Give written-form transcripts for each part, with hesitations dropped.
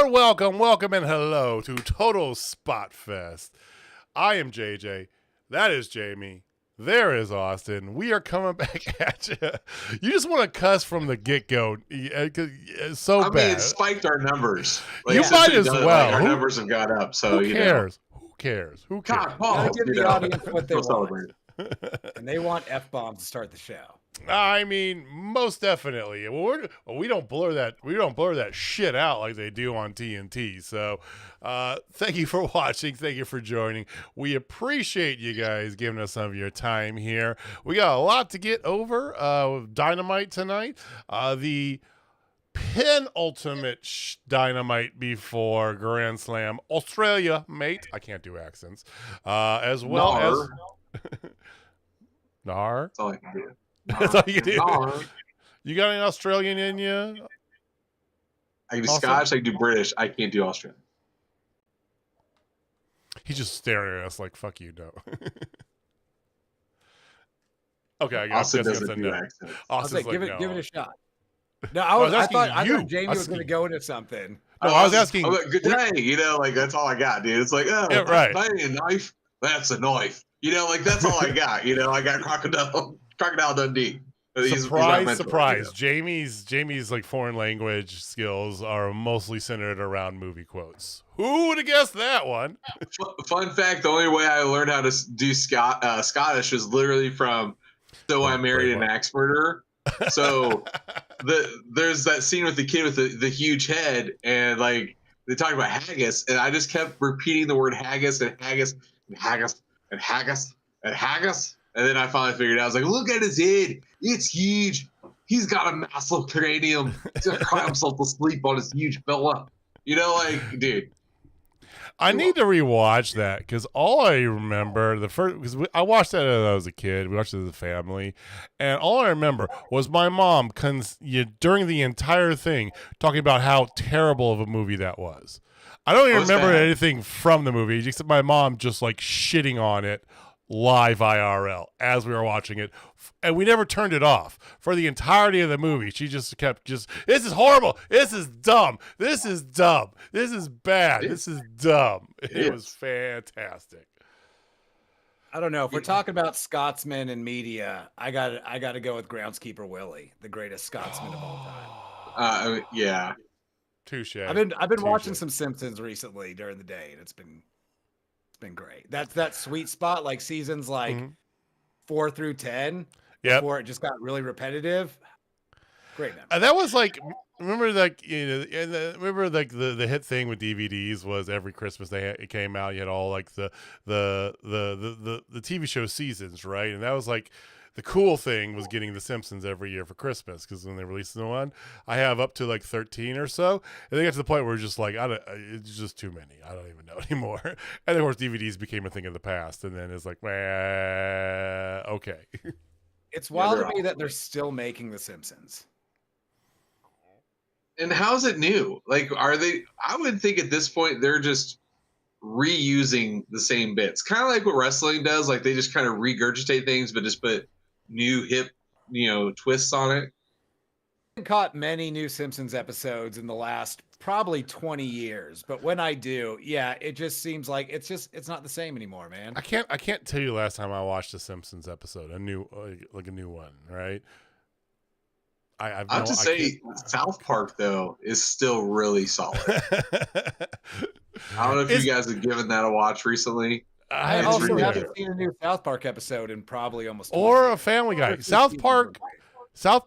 Welcome, and hello to Total Spotfest. I am JJ. That is Jamie. There is Austin. We are coming back at you. You just want to cuss from the get-go. It's so bad. I mean, it spiked our numbers. You might as well. Our numbers have gone up, so who cares? Who cares? God, Paul, give the audience what they want. And they want F-bombs to start the show. I mean, most definitely. We don't blur that shit out like they do on TNT. So, thank you for watching. Thank you for joining. We appreciate you guys giving us some of your time here. We got a lot to get over with Dynamite tonight. The penultimate Dynamite before Grand Slam Australia, mate. I can't do accents. As well as Nar. That's all I can do. That's all you can do. You got any Australian in you? I can do Scottish, I can do British. I can't do Australian. He's just staring at us like, fuck you, no. Okay, I guess Austin doesn't do no. accents. Austin's like, like, give it a shot. No, I thought Jamie was going to go into something. No, I was asking. Like, good day, that's all I got, dude. It's like, oh, yeah, right. A knife. That's a knife. That's all I got. I got Crocodile Dundee. Surprise. Jamie's like foreign language skills are mostly centered around movie quotes. Who would have guessed that one? Fun fact, the only way I learned how to do Scottish was literally from So I Married an Axe Murderer. So there's that scene with the kid with the huge head, and like they talk about haggis, and I just kept repeating the word haggis and haggis and haggis and haggis and haggis. And then I finally figured out, I was like, look at his head. It's huge. He's got a massive cranium. He's going to cry himself to sleep on his huge fella. Dude. I need to rewatch that because all I remember, because I watched that as I was a kid. We watched it as a family. And all I remember was my mom, during the entire thing, talking about how terrible of a movie that was. I don't even remember anything from the movie, except my mom just like shitting on it live IRL as we were watching it, and we never turned it off for the entirety of the movie. She just kept this is horrible, this is dumb, this is dumb, this is bad, this is dumb. It was fantastic. I don't know if we're talking about Scotsmen and media. I got to go with Groundskeeper Willie, the greatest Scotsman of all time. Yeah, touche. I've been watching some Simpsons recently during the day, and it's been great. That's that sweet spot, like seasons 4 through 10. Yeah. Before it just got really repetitive. Great. That was like, remember like the hit thing with DVDs was every Christmas it came out. You had all like the TV show seasons, right? And that was like the cool thing was getting The Simpsons every year for Christmas, because when they released the one, I have up to like 13 or so, and they got to the point where it's just like it's just too many. I don't even know anymore. And then, of course, DVDs became a thing of the past, and then it's like, okay. It's wild to me that they're still making The Simpsons. And how's it new? Like, are they? I would think at this point they're just reusing the same bits, kind of like what wrestling does. Like they just kind of regurgitate things, but just put new hip, twists on it. I haven't caught many new Simpsons episodes in the last probably 20 years, but when I do, it just seems like it's not the same anymore, man. I can't tell you the last time I watched a Simpsons episode, a new one, right? I'll just say South Park though is still really solid. I don't know if you guys have given that a watch recently. I also haven't seen a new South Park episode in probably almost 20 or years. a Family Guy. South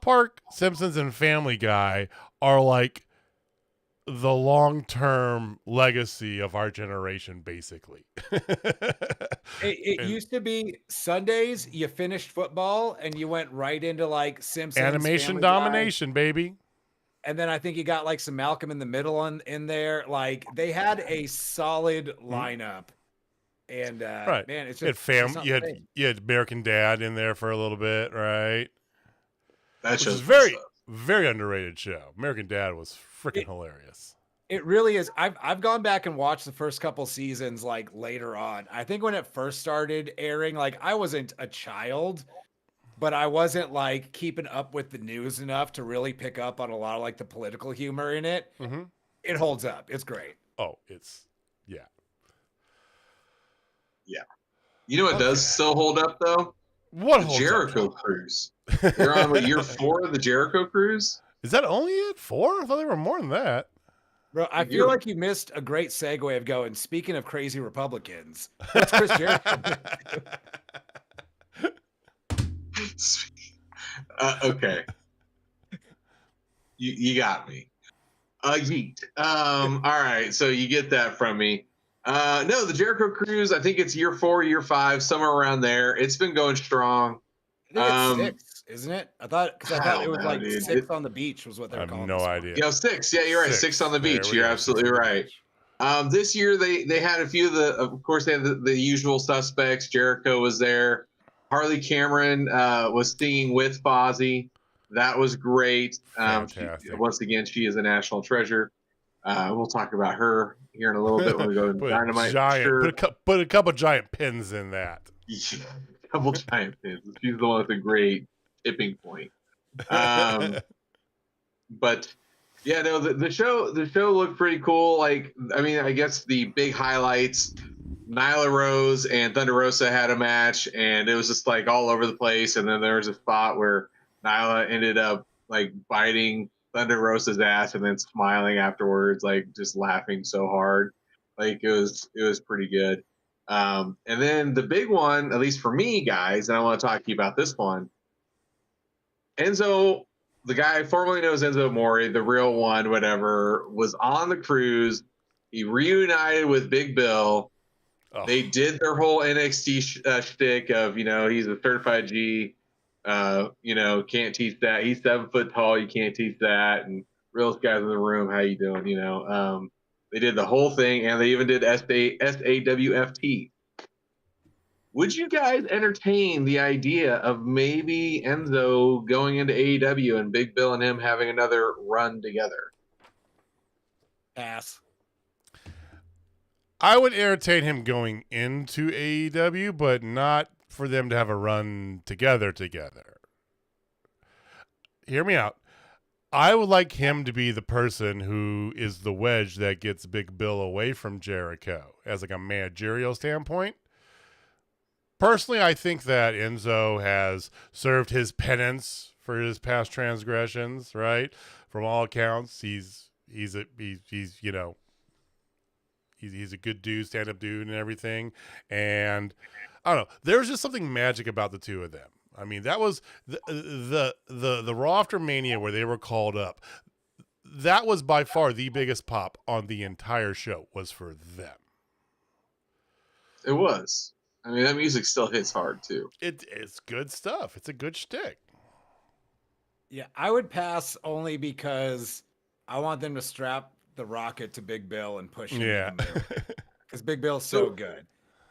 Park, Simpsons, and Family Guy are like the long-term legacy of our generation, basically. It used to be Sundays, you finished football, and you went right into like Simpsons. Animation Family domination, Guy. baby. And then I think you got like some Malcolm in the Middle in there. Like they had a solid lineup. And right. Man, it's just you had American Dad in there for a little bit, right? That's just very, very underrated show. American Dad was freaking hilarious. It really is. I've gone back and watched the first couple seasons like later on. I think when it first started airing, like I wasn't a child, but I wasn't like keeping up with the news enough to really pick up on a lot of like the political humor in it. Mm-hmm. It holds up. It's great. Oh, it's yeah. Yeah. You know what does still hold up though? What The holds Jericho up? Cruise. They're on year 4 of the Jericho Cruise. Is that only it? 4? I thought there were more than that. Bro, I feel like you missed a great segue of going, speaking of crazy Republicans, what's Chris Jericho? Okay. You got me. Yeet. All right, so you get that from me. No, the Jericho Cruise, I think it's year 4, year 5, somewhere around there. It's been going strong. I think it's 6, isn't it? I thought it was like dude. 6 on the beach was what they I were have calling no this idea. Yeah, 6. Yeah, you're right. 6 on the beach. You're absolutely right. This year they had a few of course, they had the usual suspects. Jericho was there. Harley Cameron was singing with Fozzy. That was great. Fantastic. Once again, she is a national treasure. We'll talk about her here in a little bit when we go to Dynamite. Put a couple giant pins in that. Yeah, a couple giant pins. She's the one with the great tipping point. But yeah, no, the show looked pretty cool. Like, I mean, I guess the big highlights, Nyla Rose and Thunder Rosa had a match, and it was just like all over the place. And then there was a spot where Nyla ended up like biting Thunder Rosa's ass and then smiling afterwards, like just laughing so hard. Like it was pretty good. And then the big one, at least for me, guys, and I want to talk to you about this one. Enzo, the guy formerly known as Enzo Amore, the real one, whatever, was on the cruise. He reunited with Big Bill. Oh. They did their whole NXT shtick of, he's a certified G. Can't teach that. He's 7 foot tall. You can't teach that. And realest guys in the room, how you doing? They did the whole thing, and they even did SAWFT. Would you guys entertain the idea of maybe Enzo going into AEW and Big Bill and him having another run together? Pass. I would entertain him going into AEW, but not for them to have a run together. Hear me out. I would like him to be the person who is the wedge that gets Big Bill away from Jericho as like a managerial standpoint. Personally, I think that Enzo has served his penance for his past transgressions, right? From all accounts, he's a good dude, stand-up dude and everything. And I don't know, there's just something magic about the two of them. I mean, that was the Raw after Mania where they were called up. That was by far the biggest pop on the entire show was for them. It was. I mean, that music still hits hard too. It's good stuff. It's a good shtick. Yeah, I would pass only because I want them to strap the rocket to Big Bill and push him. Yeah, because Big Bill's so good.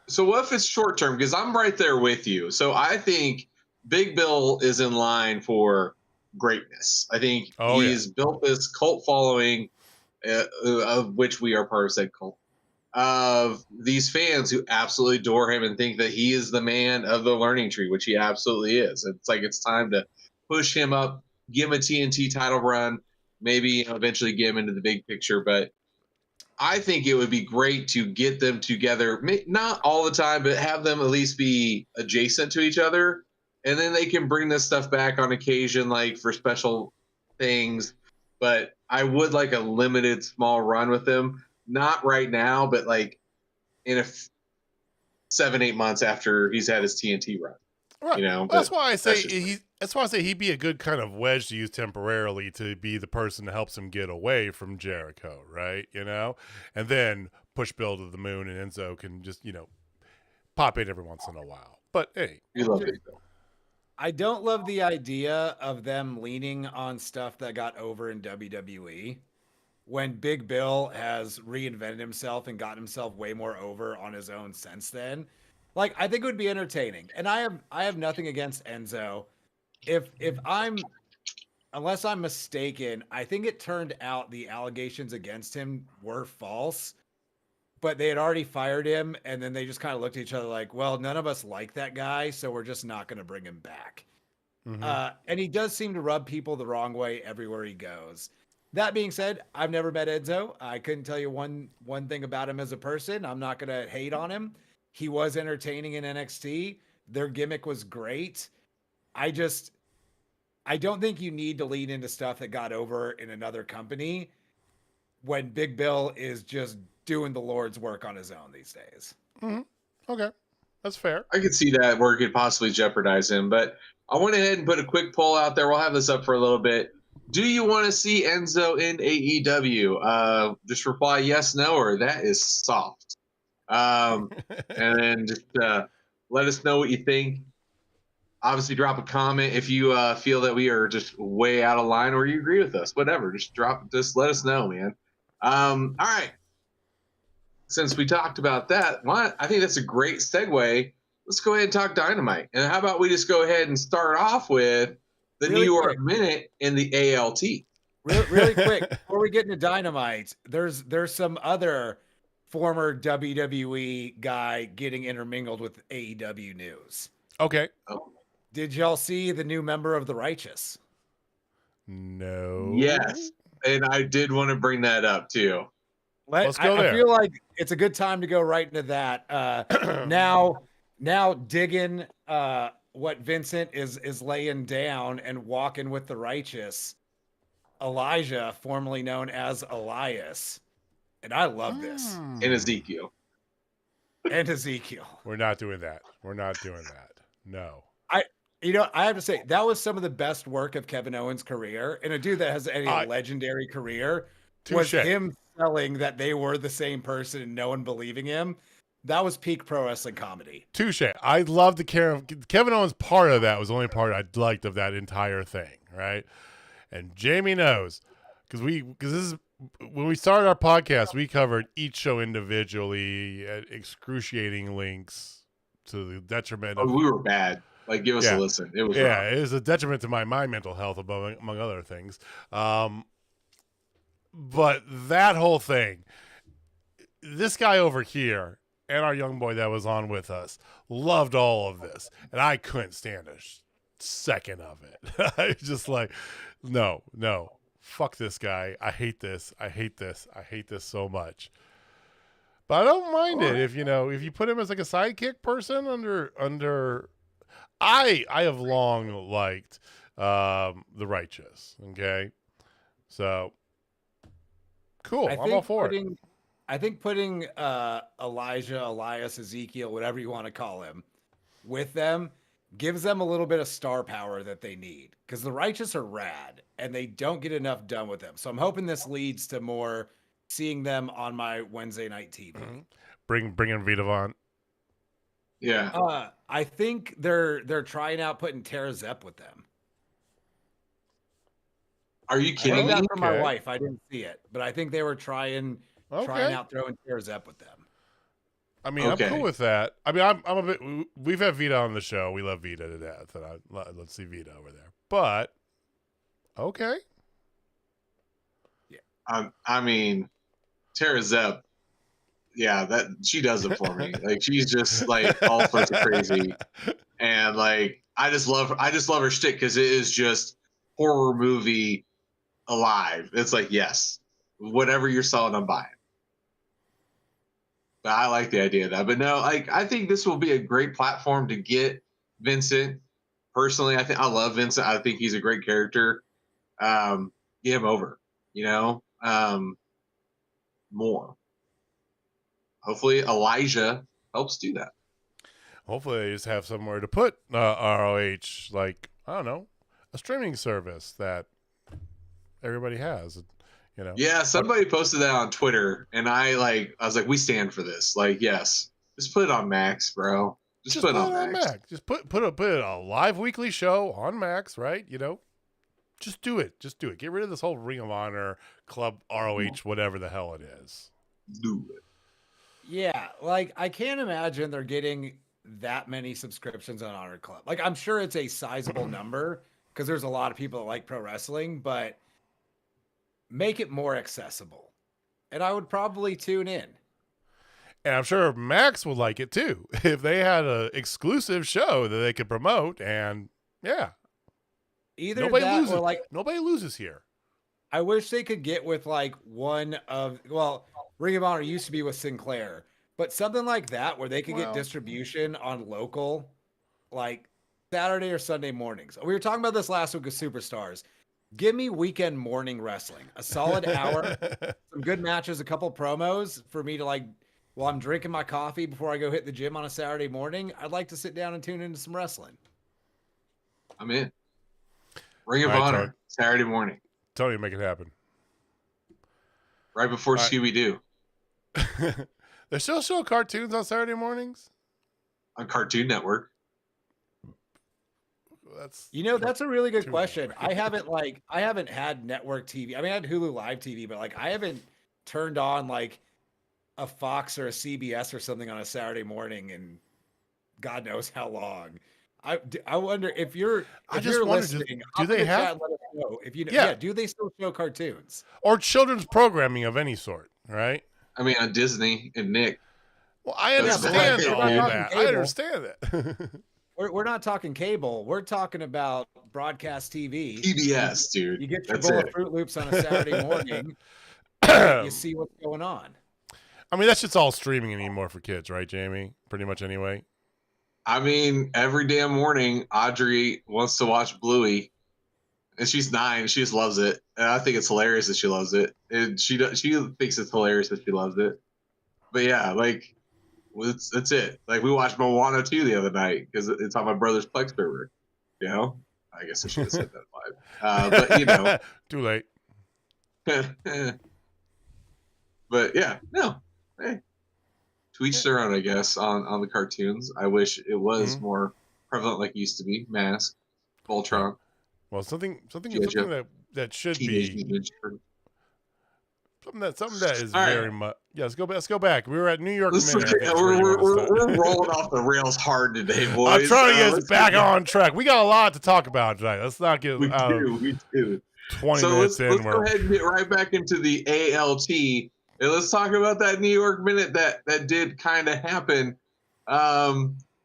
So what if it's short term? Because I'm right there with you. So I think Big Bill is in line for greatness. I think he's built this cult following, of which we are part of said cult, of these fans who absolutely adore him and think that he is the man of the learning tree, which he absolutely is. It's like it's time to push him up, give him a TNT title run, maybe eventually get him into the big picture. But I think it would be great to get them together, not all the time, but have them at least be adjacent to each other. And then they can bring this stuff back on occasion, like for special things. But I would like a limited small run with them. Not right now, but like in 7-8 months after he's had his TNT run. Right. That's why I say he'd be a good kind of wedge to use temporarily to be the person that helps him get away from Jericho, right? And then push Bill to the moon, and Enzo can just pop in every once in a while. But hey, you love it. I don't love the idea of them leaning on stuff that got over in WWE when Big Bill has reinvented himself and gotten himself way more over on his own since then. Like, I think it would be entertaining. And I have nothing against Enzo. Unless I'm mistaken, I think it turned out the allegations against him were false, but they had already fired him. And then they just kind of looked at each other like, well, none of us like that guy, so we're just not going to bring him back. Mm-hmm. And he does seem to rub people the wrong way everywhere he goes. That being said, I've never met Enzo. I couldn't tell you one thing about him as a person. I'm not going to hate on him. He was entertaining in NXT. Their gimmick was great. I don't think you need to lean into stuff that got over in another company when Big Bill is just doing the Lord's work on his own these days. Mm-hmm. Okay. That's fair. I could see that where it could possibly jeopardize him, but I went ahead and put a quick poll out there. We'll have this up for a little bit. Do you want to see Enzo in AEW? Just reply yes, no, or that is soft. And then just let us know what you think. Obviously, drop a comment if you feel that we are just way out of line or you agree with us. Whatever, just let us know, man. All right. Since we talked about that, I think that's a great segue. Let's go ahead and talk Dynamite. And how about we just go ahead and start off with the New York Minute in the ALT. Really quick, before we get into Dynamite, there's some other former WWE guy getting intermingled with AEW news. Okay. Oh. Did y'all see the new member of the Righteous? No. Yes. And I did want to bring that up too. Let's go there. I feel like it's a good time to go right into that. Now digging what Vincent is laying down and walking with the Righteous, Elijah, formerly known as Elias. And I love this. And Ezekiel. And Ezekiel. We're not doing that. No. I have to say, that was some of the best work of Kevin Owens' career. And a dude that has a legendary career was him selling that they were the same person and no one believing him. That was peak pro wrestling comedy. Touche. I loved the Kevin Owens part of that was the only part I liked of that entire thing, right? And Jamie knows because this is when we started our podcast, we covered each show individually at excruciating links to the detriment of. We were bad. Like, give us a listen. It was rough. It was a detriment to my mental health, among other things. But that whole thing, this guy over here and our young boy that was on with us loved all of this, and I couldn't stand a second of it. I was just like, no, fuck this guy. I hate this so much. But I don't mind it if you put him as like a sidekick person under. I have long liked the Righteous. Okay, so cool. I'm all for it. I think putting Elijah, Elias, Ezekiel, whatever you want to call him, with them gives them a little bit of star power that they need because the Righteous are rad and they don't get enough done with them. So I'm hoping this leads to more seeing them on my Wednesday night TV. Mm-hmm. Bring in Vita Vaughn. Yeah. I think they're trying out putting Tara Zepp with them. Are you kidding me? That from my wife. I didn't see it, but I think they were trying out throwing Tara Zepp with them. I mean, I'm cool with that. I mean, I'm a bit. We've had Vita on the show. We love Vita to death, and let's see Vita over there. But okay. Yeah. I mean, Tara Zepp. Yeah, that she does it for me. Like, she's just like all sorts of crazy, and like I just love her shtick because it is just horror movie alive. It's like, yes, whatever you're selling, I'm buying. But I like the idea of that. But no, like I think this will be a great platform to get Vincent. Personally, I love Vincent. I think he's a great character. Get him over. More. Hopefully Elijah helps do that. Hopefully they just have somewhere to put ROH, like, I don't know, a streaming service that everybody has, Yeah, somebody posted that on Twitter, and I was like, we stand for this. Like, yes, just put it on Max, bro. Just put it on Max. Just put a live weekly show on Max, right? Just do it. Get rid of this whole Ring of Honor, Club ROH, whatever the hell it is. Do it. Yeah, like I can't imagine they're getting that many subscriptions on Honor Club. Like, I'm sure it's a sizable number because there's a lot of people that like pro wrestling, but make it more accessible. And I would probably tune in. And I'm sure Max would like it too if they had an exclusive show that they could promote. And yeah, either nobody that loses. or like nobody loses here. I wish they could get with like Ring of Honor used to be with Sinclair, but something like that where they could get distribution on local, like Saturday or Sunday mornings. We were talking about this last week with Superstars. Give me weekend morning wrestling, a solid hour, some good matches, a couple promos for me to like while I'm drinking my coffee before I go hit the gym on a Saturday morning. I'd like to sit down and tune into some wrestling. I'm in. Ring of Honor, Saturday morning. Tony, make it happen. Right before Scooby-Doo. They still show cartoons on Saturday mornings? On Cartoon Network. That's a really good question. I haven't had network TV. I mean, I had Hulu Live TV, but like I haven't turned on like a Fox or a CBS or something on a Saturday morning in God knows how long. I wonder if you're listening. Do they have? Let us know if you know. Yeah. Do they still show cartoons or children's programming of any sort? Right. I mean, on Disney and Nick. Well, I understand all that. I understand that. We're not talking cable. We're talking about broadcast TV. PBS, dude. You get your bowl of Fruit Loops on a Saturday morning. You see what's going on. I mean, that's just all streaming anymore for kids, right, Jamie? Pretty much anyway. I mean, every damn morning, Audrey wants to watch Bluey, and she's 9. She just loves it, and I think it's hilarious that she loves it. And she thinks it's hilarious that she loves it. But yeah, like that's it. Like we watched Moana 2 the other night because it's on my brother's Plex server. You know, I guess I should have said that live, but you know, too late. But yeah, no, hey. To each their own, I guess, on the cartoons. I wish it was more prevalent like it used to be. Mask, Voltron. Well, something that should be something that is very much. Yeah, let's go back. We were at New York. We're rolling off the rails hard today, boys. I'm trying to get us back on track. We got a lot to talk about tonight. Let's not get we do. 20 minutes in. Let's go ahead and get right back into the ALT. And let's talk about that New York minute that did kind of happen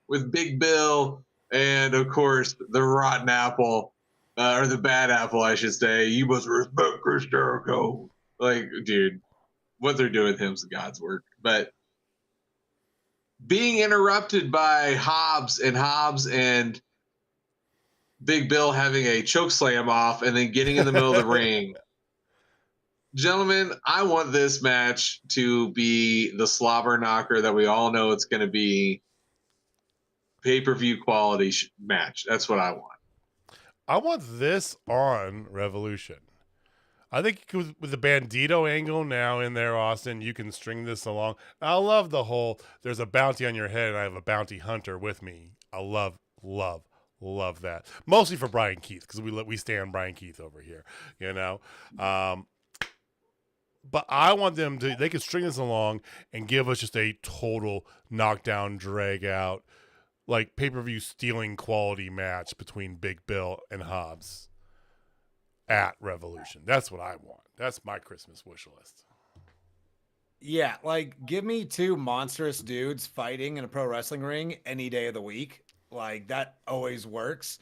with Big Bill and, of course, the rotten apple, or the bad apple, I should say. You must respect Chris Jericho. Like, dude, what they're doing with him's God's work. But being interrupted by Hobbs and Big Bill having a choke slam off and then getting in the middle of the ring. Gentlemen, I want this match to be the slobber knocker that we all know it's going to be. Pay-per-view quality match. That's what I want. I want this on Revolution. I think with the Bandito angle now in there, Austin, you can string this along. I love the whole, there's a bounty on your head and I have a bounty hunter with me. I love that. Mostly for Brian Keith, because we stand Brian Keith over here, you know. But I want them to, they can string this along and give us just a total knockdown, drag out, like pay-per-view stealing quality match between Big Bill and Hobbs at Revolution. That's what I want. That's my Christmas wish list. Yeah, like give me 2 monstrous dudes fighting in a pro wrestling ring any day of the week. Like that always works.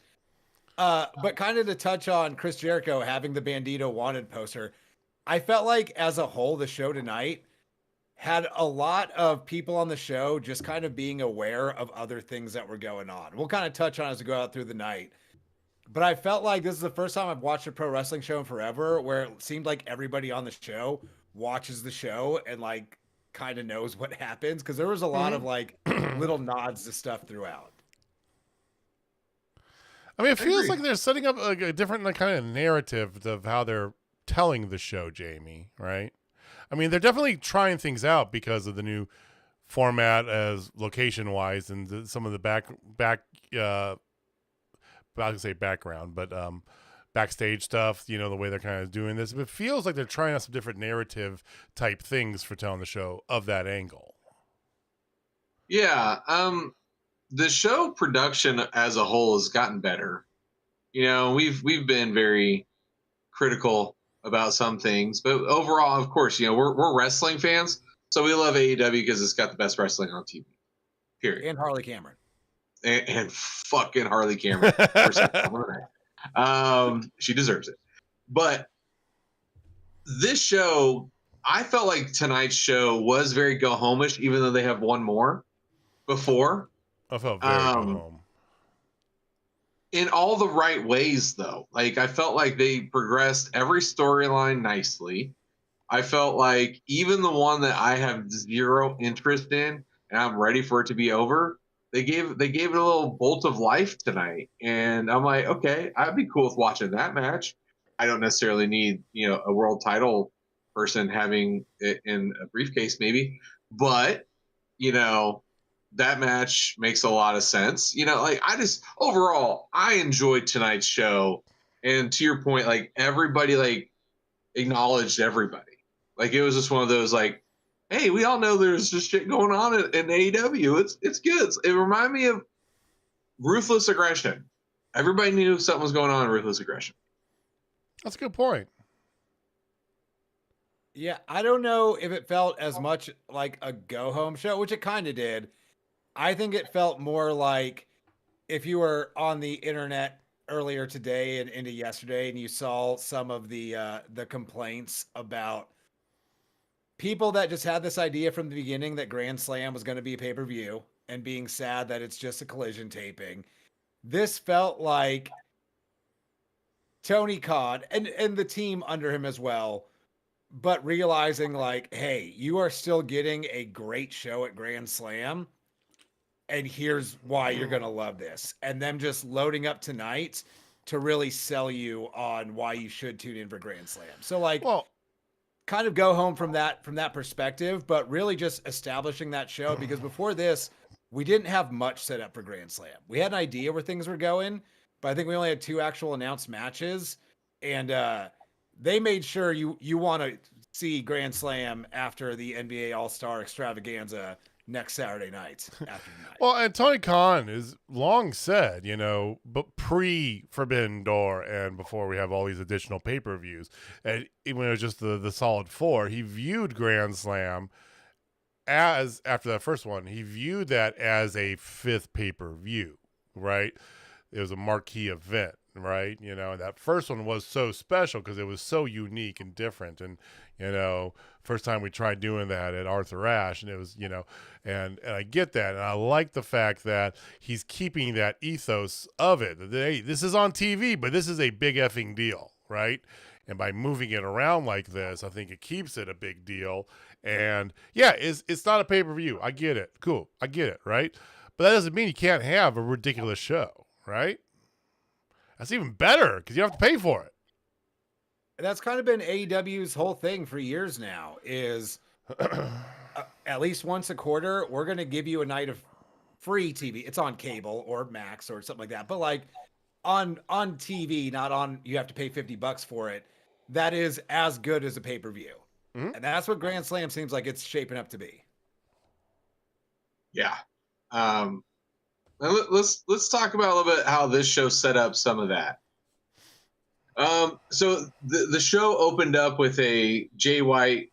But kind of to touch on Chris Jericho having the Bandito wanted poster, I felt like as a whole, the show tonight had a lot of people on the show just kind of being aware of other things that were going on. We'll kind of touch on as we go out through the night. But I felt like this is the first time I've watched a pro wrestling show in forever where it seemed like everybody on the show watches the show and like kind of knows what happens. Because there was a lot of like little nods to stuff throughout. I mean, it feels like they're setting up like a different like, kind of narrative of how they're telling the show, Jamie, right? I mean, they're definitely trying things out because of the new format as location wise and some of the I was gonna say background, but backstage stuff, you know, the way they're kind of doing this. But it feels like they're trying out some different narrative type things for telling the show of that angle. Yeah. The show production as a whole has gotten better. You know, we've been very critical about some things, but overall, of course, you know, we're wrestling fans, so we love AEW because it's got the best wrestling on TV. Period. And Harley Cameron. And fucking Harley Cameron. She deserves it. But this show, I felt like tonight's show was very go home-ish, even though they have one more before. I felt very go Um, home. in all the right ways, though. Like, I felt like they progressed every storyline nicely. I felt like even the one that I have zero interest in and I'm ready for it to be over, they gave it a little bolt of life tonight. And I'm like, okay, I'd be cool with watching that match. I don't necessarily need, a world title person having it in a briefcase, maybe, but you know, that match makes a lot of sense. Like I just overall I enjoyed tonight's show. And to your point, like everybody like acknowledged everybody. Like it was just one of those like, hey, we all know there's just shit going on in AEW. It's good. It reminded me of Ruthless Aggression. Everybody knew something was going on in Ruthless Aggression. That's a good point. Yeah, I don't know if it felt as much like a go home show, which it kind of did. I think it felt more like if you were on the internet earlier today and into yesterday and you saw some of the complaints about people that just had this idea from the beginning that Grand Slam was going to be a pay-per-view and being sad that it's just a collision taping. This felt like Tony Khan and the team under him as well, but realizing like, hey, you are still getting a great show at Grand Slam, and here's why you're gonna love this. And them just loading up tonight to really sell you on why you should tune in for Grand Slam. So like, Well, kind of go home from that perspective, but really just establishing that show because before this, we didn't have much set up for Grand Slam. We had an idea where things were going, but I think we only had 2 actual announced matches, and they made sure you want to see Grand Slam after the NBA All-Star Extravaganza next Saturday night after tonight. Well, and Tony Khan is long said, but pre-Forbidden Door and before we have all these additional pay-per-views, and when it was just the solid 4, he viewed Grand Slam as, after that first one, he viewed that as a 5th pay-per-view, right? It was a marquee event, right? That first one was so special because it was so unique and different. And, first time we tried doing that at Arthur Ashe, and it was, and I get that. And I like the fact that he's keeping that ethos of it. That, hey, this is on TV, but this is a big effing deal, right? And by moving it around like this, I think it keeps it a big deal. And yeah, it's not a pay-per-view. I get it. Cool. I get it, right? But that doesn't mean you can't have a ridiculous show, right? That's even better because you don't have to pay for it. That's kind of been AEW's whole thing for years now is at least once a quarter, we're going to give you a night of free TV. It's on cable or Max or something like that. But like on TV, not on, you have to pay $50 for it. That is as good as a pay-per-view. Mm-hmm. And that's what Grand Slam seems like it's shaping up to be. Yeah. Let's talk about a little bit how this show set up some of that. So the show opened up with a Jay White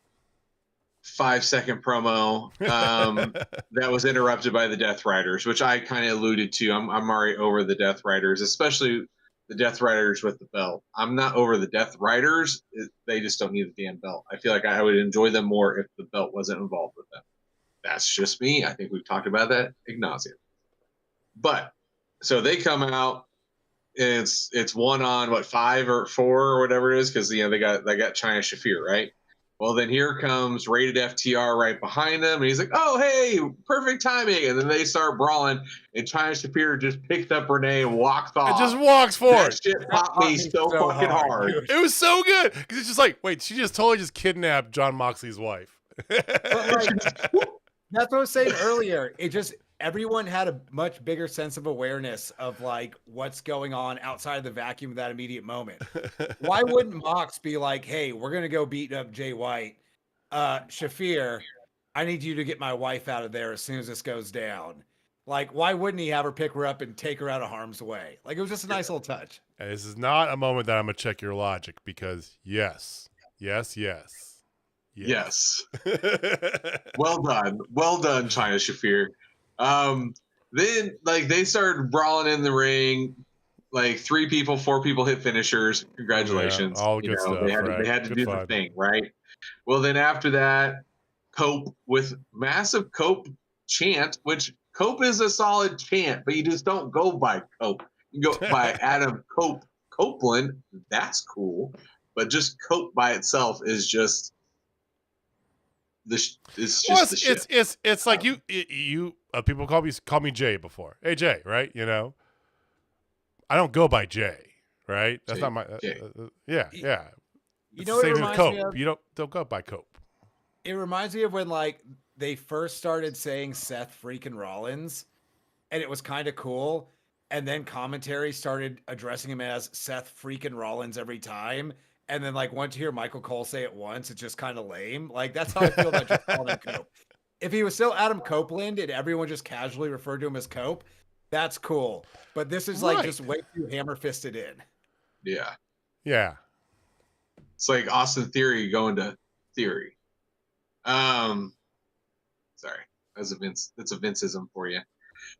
5-second promo that was interrupted by the Death Riders, which I kind of alluded to. I'm already over the Death Riders, especially the Death Riders with the belt. I'm not over the Death Riders. They just don't need the damn belt. I feel like I would enjoy them more if the belt wasn't involved with them. That's just me. I think we've talked about that ad nauseum. But so they come out. It's 1 on 5 or 4 or whatever it is because they got China Shafir, right? Well, then here comes Rated FTR right behind them, and he's like, "Oh, hey, perfect timing!" And then they start brawling, and China Shafir just picks up Renee and walks off. It just walks forward. That shit popped me so fucking hard. It was so good because it's just like, wait, she just totally just kidnapped John Moxley's wife. But like, that's what I was saying earlier. It just, everyone had a much bigger sense of awareness of like what's going on outside of the vacuum of that immediate moment. Why wouldn't Mox be like, hey, we're going to go beat up Jay White. Shafir, I need you to get my wife out of there as soon as this goes down. Like, why wouldn't he have her pick her up and take her out of harm's way? Like, it was just a nice little touch. And this is not a moment that I'm going to check your logic because yes. Well done, China Shafir. Then like they started brawling in the ring. like 3 people, 4 people hit finishers. Congratulations. Yeah, all good stuff, they had, right? they had to Good do fun. the thing, right? Well, then after that, Cope with massive Cope chant, which Cope is a solid chant, but you just don't go by Cope. You go by Adam Copeland. That's cool. But just Cope by itself is just it's just the shit. It's like you people call me Jay before. Hey Jay, right? You know, I don't go by Jay, right? That's Jay, not my yeah. You know what it reminds me of? You don't go by Cope. It reminds me of when like they first started saying Seth freaking Rollins, and it was kind of cool. And then commentary started addressing him as Seth freaking Rollins every time. And then like once you hear Michael Cole say it once, it's just kind of lame. Like that's how I feel about just calling him Cope. If he was still Adam Copeland and everyone just casually referred to him as Cope, that's cool. But this is like just way too hammer fisted in. Yeah. Yeah. It's like Austin Theory going to Theory. Sorry. That's a Vinceism for you.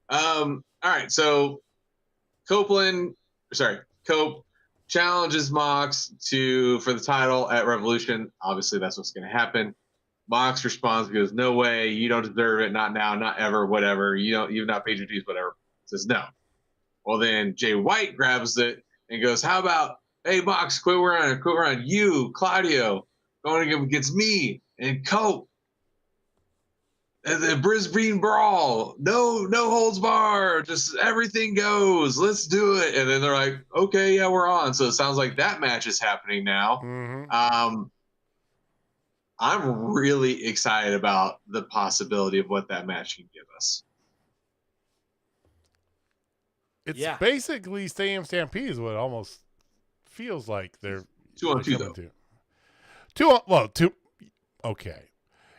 All right, so Cope challenges Mox for the title at Revolution. Obviously, that's what's going to happen. Mox responds, goes, "No way, you don't deserve it. Not now, not ever, whatever. You've not paid your dues, whatever." Says no. Well, then Jay White grabs it and goes, "How about, hey Mox, quit running. You, Claudio, going against me and Cope. And the Brisbane Brawl, no holds barred, just everything goes. Let's do it." And then they're like, "Okay, yeah, we're on." So it sounds like that match is happening now. Mm-hmm. I'm really excited about the possibility of what that match can give us. It's basically Stadium Stampede is what it almost feels like they're 2-on-2 though. Two. Okay.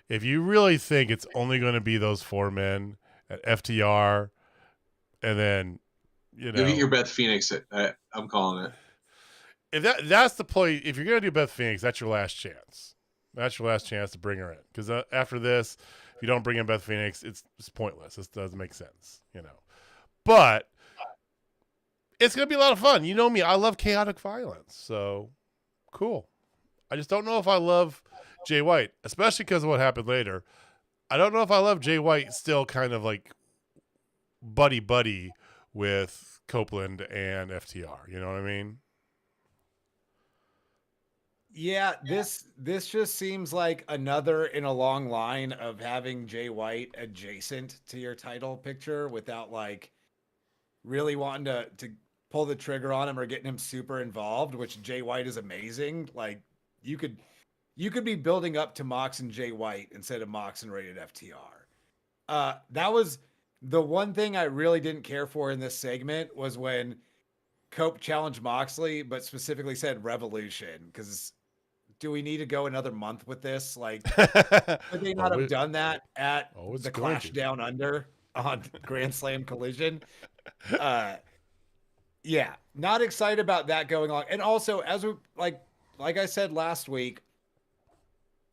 If you really think it's only going to be those 4 men at FTR, and then you get your Beth Phoenix. I'm calling it. If that's the play, if you're going to do Beth Phoenix, that's your last chance. That's your last chance to bring her in. Because after this, if you don't bring in Beth Phoenix, it's pointless. It doesn't make sense, you know. But it's going to be a lot of fun. You know me, I love chaotic violence. So cool. I just don't know if I love Jay White, especially because of what happened later. I don't know if I love Jay White still kind of like buddy with Copeland and FTR. You know what I mean? Yeah, this just seems like another in a long line of having Jay White adjacent to your title picture without like really wanting to pull the trigger on him or getting him super involved, which Jay White is amazing. Like you could be building up to Mox and Jay White instead of Mox and rated FTR. That was the one thing I really didn't care for in this segment was when Cope challenged Moxley, but specifically said Revolution. Because do we need to go another month with this? Like, could they not have done that at the Clash Down Under on Grand Slam Collision? Yeah, not excited about that going on. And also, as we like I said last week,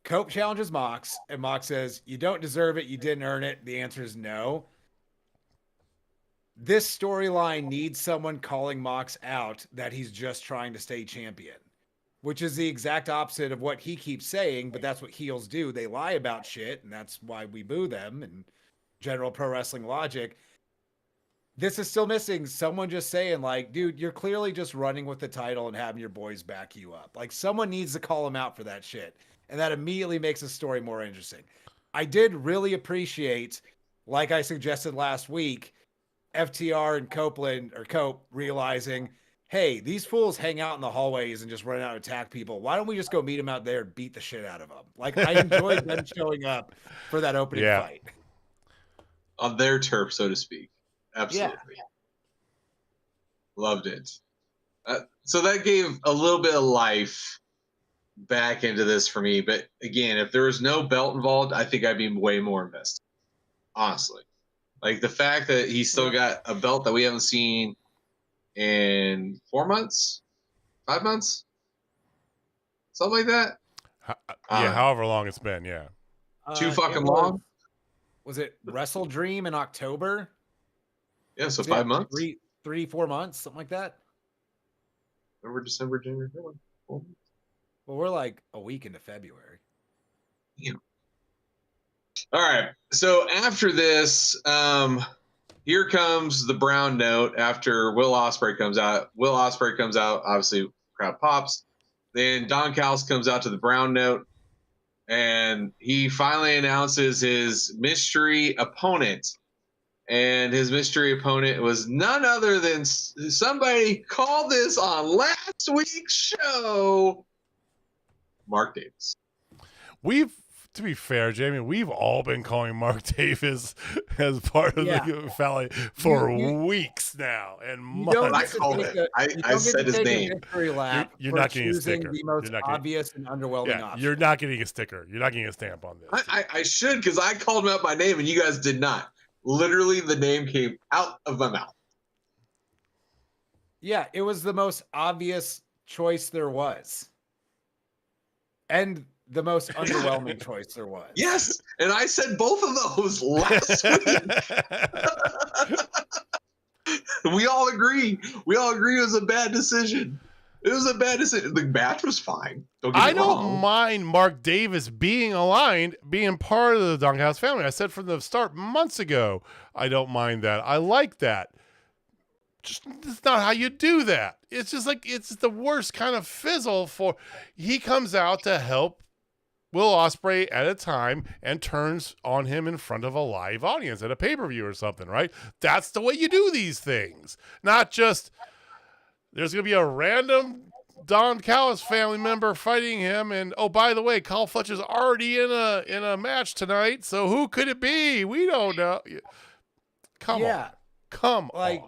Cope challenges Mox, and Mox says, "You don't deserve it. You didn't earn it." The answer is no. This storyline needs someone calling Mox out that he's just trying to stay champion, which is the exact opposite of what he keeps saying, but that's what heels do. They lie about shit, and that's why we boo them and general pro wrestling logic. This is still missing someone just saying like, "Dude, you're clearly just running with the title and having your boys back you up." Like someone needs to call him out for that shit. And that immediately makes the story more interesting. I did really appreciate, like I suggested last week, FTR and Cope realizing, hey, these fools hang out in the hallways and just run out and attack people. Why don't we just go meet them out there and beat the shit out of them? Like I enjoyed them showing up for that opening fight. On their turf, so to speak. Absolutely. Yeah. Loved it. So that gave a little bit of life back into this for me. But again, if there was no belt involved, I think I'd be way more invested. Honestly. Like the fact that he's still got a belt that we haven't seen in 4 months, 5 months, something like that. However long it's been, yeah. Too fucking long. Was it Wrestle Dream in October? Yeah, so 5 months. 3-4 months, something like that. November, December, January, February. Well, we're like a week into February. Yeah. All right. So after this, here comes the brown note after Will Ospreay comes out. Will Ospreay comes out, obviously, crowd pops. Then Don Callis comes out to the brown note, and he finally announces his mystery opponent. And his mystery opponent was none other than somebody called this on last week's show, Mark Davis. To be fair, Jamie, we've all been calling Mark Davis as part of the Valley for weeks now and months. I said his name. You're not getting a sticker. The most obvious and underwhelming option. You're not getting a sticker. You're not getting a stamp on this. I should, because I called him out by name and you guys did not. Literally, the name came out of my mouth. Yeah, it was the most obvious choice there was. And the most underwhelming choice there was. Yes, and I said both of those last week. We all agree. We all agree it was a bad decision. It was a bad decision. The match was fine. I don't mind Mark Davis being aligned, being part of the Don Callis family. I said from the start months ago, I don't mind that. I like that. Just that's not how you do that. It's just like it's the worst kind of fizzle for. He comes out to help Will Ospreay at a time and turns on him in front of a live audience at a pay-per-view or something, right? That's the way you do these things. Not just there's going to be a random Don Callis family member fighting him, and oh, by the way, Kyle Fletcher's already in a match tonight, so who could it be? We don't know. Come on.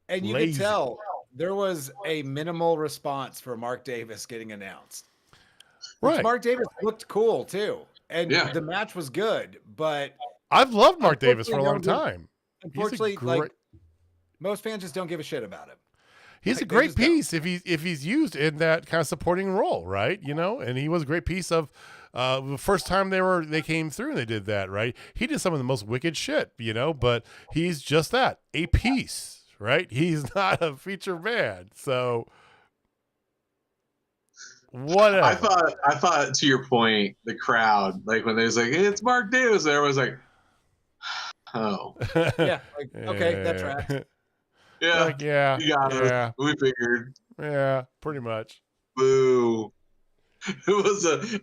And you could tell there was a minimal response for Mark Davis getting announced. Right. Mark Davis looked cool too. And the match was good, but I've loved Mark Davis for a long time. Unfortunately, most fans just don't give a shit about him. He's a great piece if he's used in that kind of supporting role, right? You know, and he was a great piece of the first time they came through and they did that, right? He did some of the most wicked shit, you know, but he's just that, a piece, right? He's not a feature man. So whatever. I thought to your point, the crowd, like when they was like, hey, it's Mark Davis, there was like, oh. Yeah, okay, that tracks. Yeah, you got it. We figured. Yeah, pretty much. Boo. It was an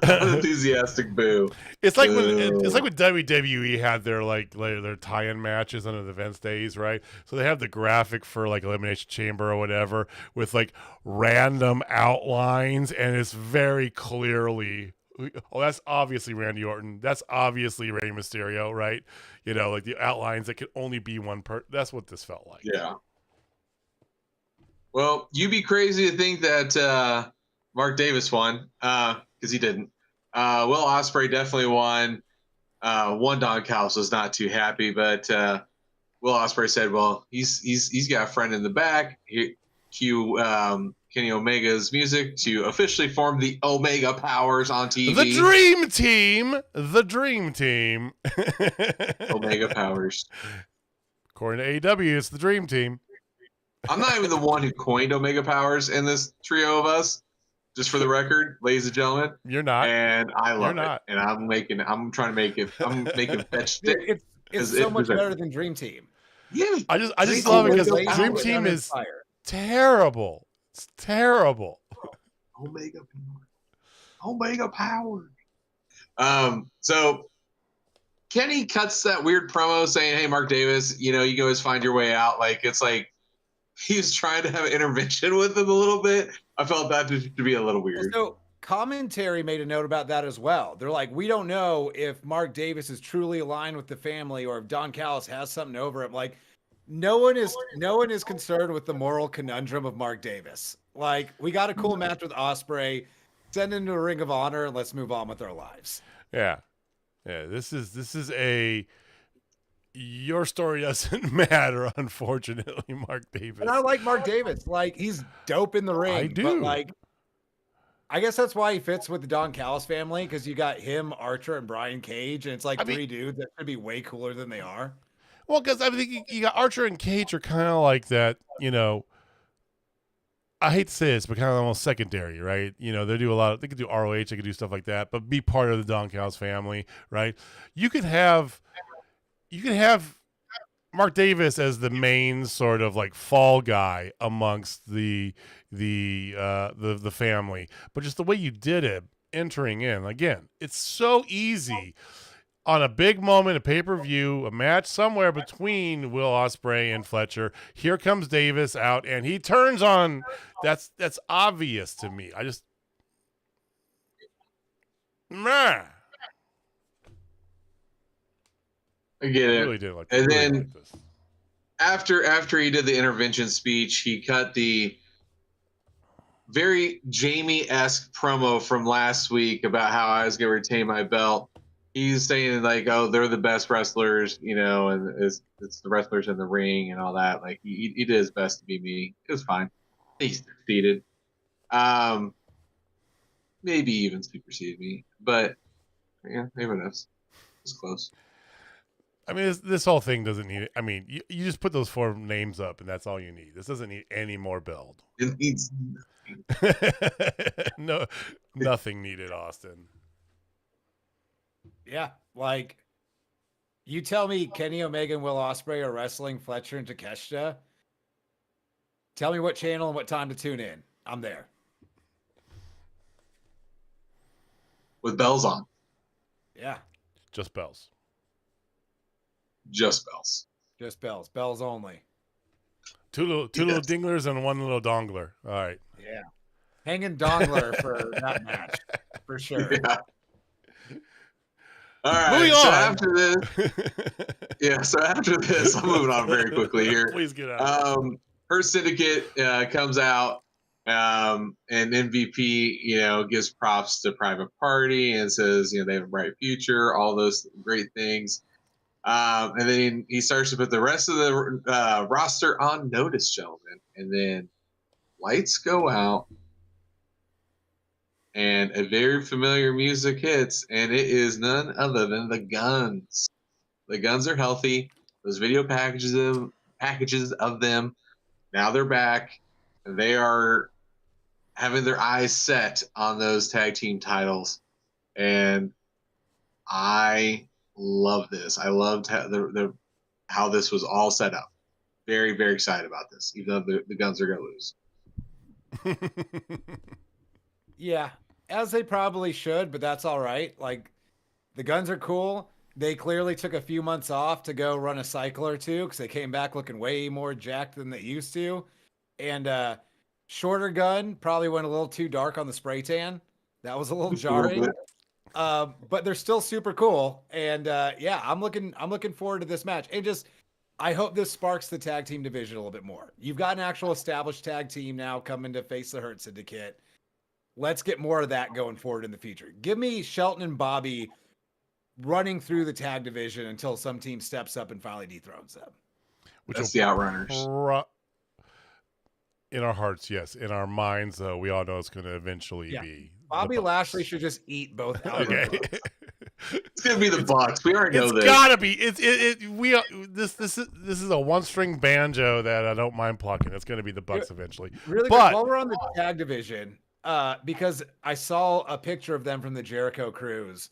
unenthusiastic boo. It's like when WWE had their tie-in matches under the Vince days, right? So they have the graphic for like Elimination Chamber or whatever with like random outlines, and it's very clearly, oh, that's obviously Randy Orton. That's obviously Rey Mysterio, right? You know, like the outlines that could only be one person. That's what this felt like. Yeah. Well, you'd be crazy to think that Mark Davis won because he didn't. Will Ospreay definitely won. One Don Callis was not too happy, but Will Ospreay said, "Well, he's got a friend in the back." Cue Kenny Omega's music to officially form the Omega Powers on TV. The Dream Team. The Dream Team. Omega Powers. According to AEW, it's the Dream Team. I'm not even the one who coined Omega Powers in this trio of us. Just for the record, ladies and gentlemen. You're not. And I love it. And I'm trying to make it, I'm making fetch stick. It's so much better than Dream Team. Yeah. I just love it because Dream Team is terrible. It's terrible. Omega Power. So Kenny cuts that weird promo saying, "Hey, Mark Davis, you know, you can always find your way out." Like it's like he's trying to have an intervention with him a little bit. I felt that to be a little weird. So commentary made a note about that as well. They're like, we don't know if Mark Davis is truly aligned with the family or if Don Callis has something over him. Like, no one is concerned with the moral conundrum of Mark Davis. Like, we got a cool match with Ospreay, send him to a Ring of Honor, and let's move on with our lives. Yeah. This is a your story doesn't matter, unfortunately, Mark Davis. And I like Mark Davis. Like, he's dope in the ring. I do. But, like, I guess that's why he fits with the Don Callis family, because you got him, Archer, and Brian Cage, and it's like three dudes that should be way cooler than they are. Well, because I think you got Archer and Cage are kind of like that, you know, I hate to say this, but kind of almost secondary, right? You know, they could do ROH, they could do stuff like that, but be part of the Don Callis family, right? You could have Mark Davis as the main sort of like fall guy amongst the family, but just the way you did it, entering in again, it's so easy on a big moment, a pay-per-view, a match somewhere between Will Ospreay and Fletcher. Here comes Davis out, and he turns on. That's obvious to me. I just, meh. I get it. Really did like. And really then like this. after he did the intervention speech, he cut the very Jamie-esque promo from last week about how I was going to retain my belt. He's saying like, "Oh, they're the best wrestlers," you know, and it's the wrestlers in the ring and all that. Like he did his best to be me. It was fine. He succeeded. Maybe even superseded me, but yeah, maybe knows. It's close. I mean, this whole thing doesn't need it. I mean, you just put those 4 names up, and that's all you need. This doesn't need any more build. It needs No, nothing needed, Austin. Yeah, like you tell me Kenny Omega and Will Ospreay are wrestling Fletcher and Takeshita. Tell me what channel and what time to tune in. I'm there. with bells on. Yeah, Just bells. Just bells. just bells. Bells only. Two little dinglers and 1 little dongler. All right. Yeah. Hanging dongler for that match. For sure. Yeah. All right. Moving so on. after this, I'm moving on very quickly here. Please get out. Her syndicate comes out, and MVP, gives props to Private Party and says, they have a bright future, all those great things. And then he starts to put the rest of the roster on notice, gentlemen. And then lights go out, and a very familiar music hits, and it is none other than the Guns. The Guns are healthy. Those video packages of them, now they're back. They are having their eyes set on those tag team titles, and I love this. I loved how this was all set up. Very, very excited about this, even though the Guns are going to lose. Yeah, as they probably should, but that's all right. Like, the Guns are cool. They clearly took a few months off to go run a cycle or two because they came back looking way more jacked than they used to. And Shorter Gun probably went a little too dark on the spray tan. That was a little jarring. But they're still super cool. And yeah, I'm looking forward to this match. And just, I hope this sparks the tag team division a little bit more. You've got an actual established tag team now coming to face the Hurt Syndicate. Let's get more of that going forward in the future. Give me Shelton and Bobby running through the tag division until some team steps up and finally dethrones them. That's the Outrunners. In our hearts, yes. In our minds, though, we all know it's going to eventually be Bobby Lashley should just eat both. Okay. It's gonna be the Bucks. We already know this. It's gotta be. This is a 1-string banjo that I don't mind plucking. It's gonna be the Bucks eventually. Really but quick, while we're on the tag division, because I saw a picture of them from the Jericho Cruise.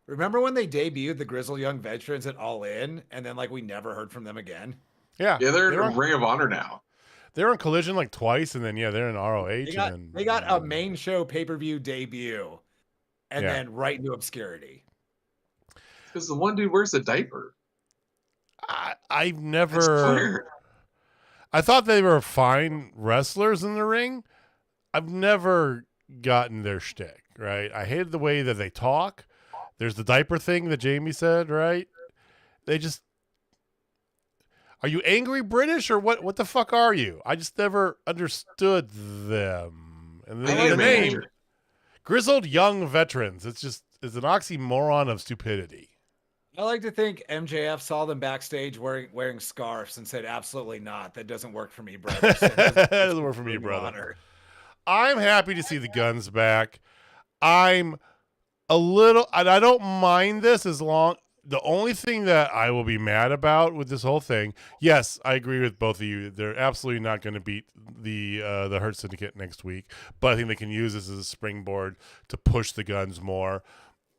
Remember when they debuted the Grizzled Young Veterans at All In, and then we never heard from them again? Yeah, they're in Ring of Honor now. They're on Collision twice, and then they're in ROH. They got a main show pay-per-view debut, and then right into obscurity. Because the one dude wears a diaper. I've never. I thought they were fine wrestlers in the ring. I've never gotten their shtick, right? I hated the way that they talk. There's the diaper thing that Jamie said, right? They just. Are you angry British or what? What the fuck are you? I just never understood them. And the name, Grizzled Young Veterans. It's an oxymoron of stupidity. I like to think MJF saw them backstage wearing scarves and said, "Absolutely not. That doesn't work for me, brother." That doesn't work for me, brother. I'm happy to see the Guns back. I'm a little, and I don't mind this as long. The only thing that I will be mad about with this whole thing, yes, I agree with both of you. They're absolutely not going to beat the Hurt Syndicate next week, but I think they can use this as a springboard to push the Guns more.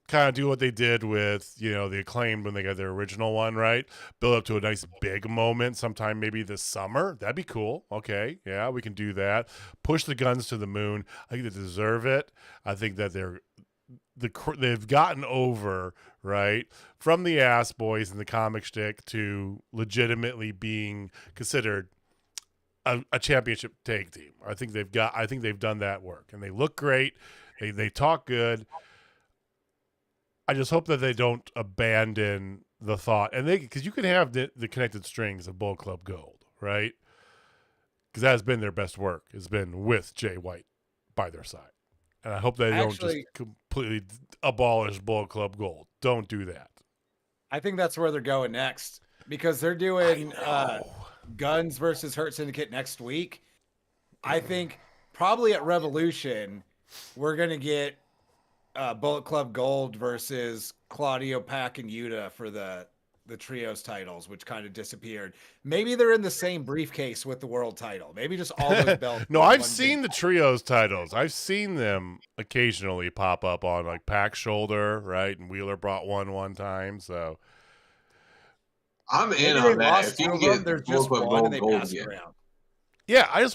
Kind of do what they did with, the Acclaimed when they got their original one, right? Build up to a nice big moment sometime maybe this summer. That'd be cool. Okay, yeah, we can do that. Push the Guns to the moon. I think they deserve it. I think that they've gotten over, right, from the ass boys and the comic shtick to legitimately being considered a championship tag team. I think they've done that work, and they look great. They talk good. I just hope that they don't abandon the thought, and because you can have the connected strings of Bullet Club Gold, right? Because that has been their best work. Has been with Jay White by their side. And I hope they don't just completely abolish Bullet Club Gold. Don't do that. I think that's where they're going next, because they're doing Guns versus Hurt Syndicate next week. I think probably at Revolution, we're going to get Bullet Club Gold versus Claudio, Pac, and Yuta for the trios titles, which kind of disappeared. Maybe they're in the same briefcase with the world title. Maybe just all those belts. No, I've seen the trios titles. I've seen them occasionally pop up on like Pac's shoulder, right? And Wheeler brought one time. So I'm in on that. If you get there's just one and they pass it around. Yeah,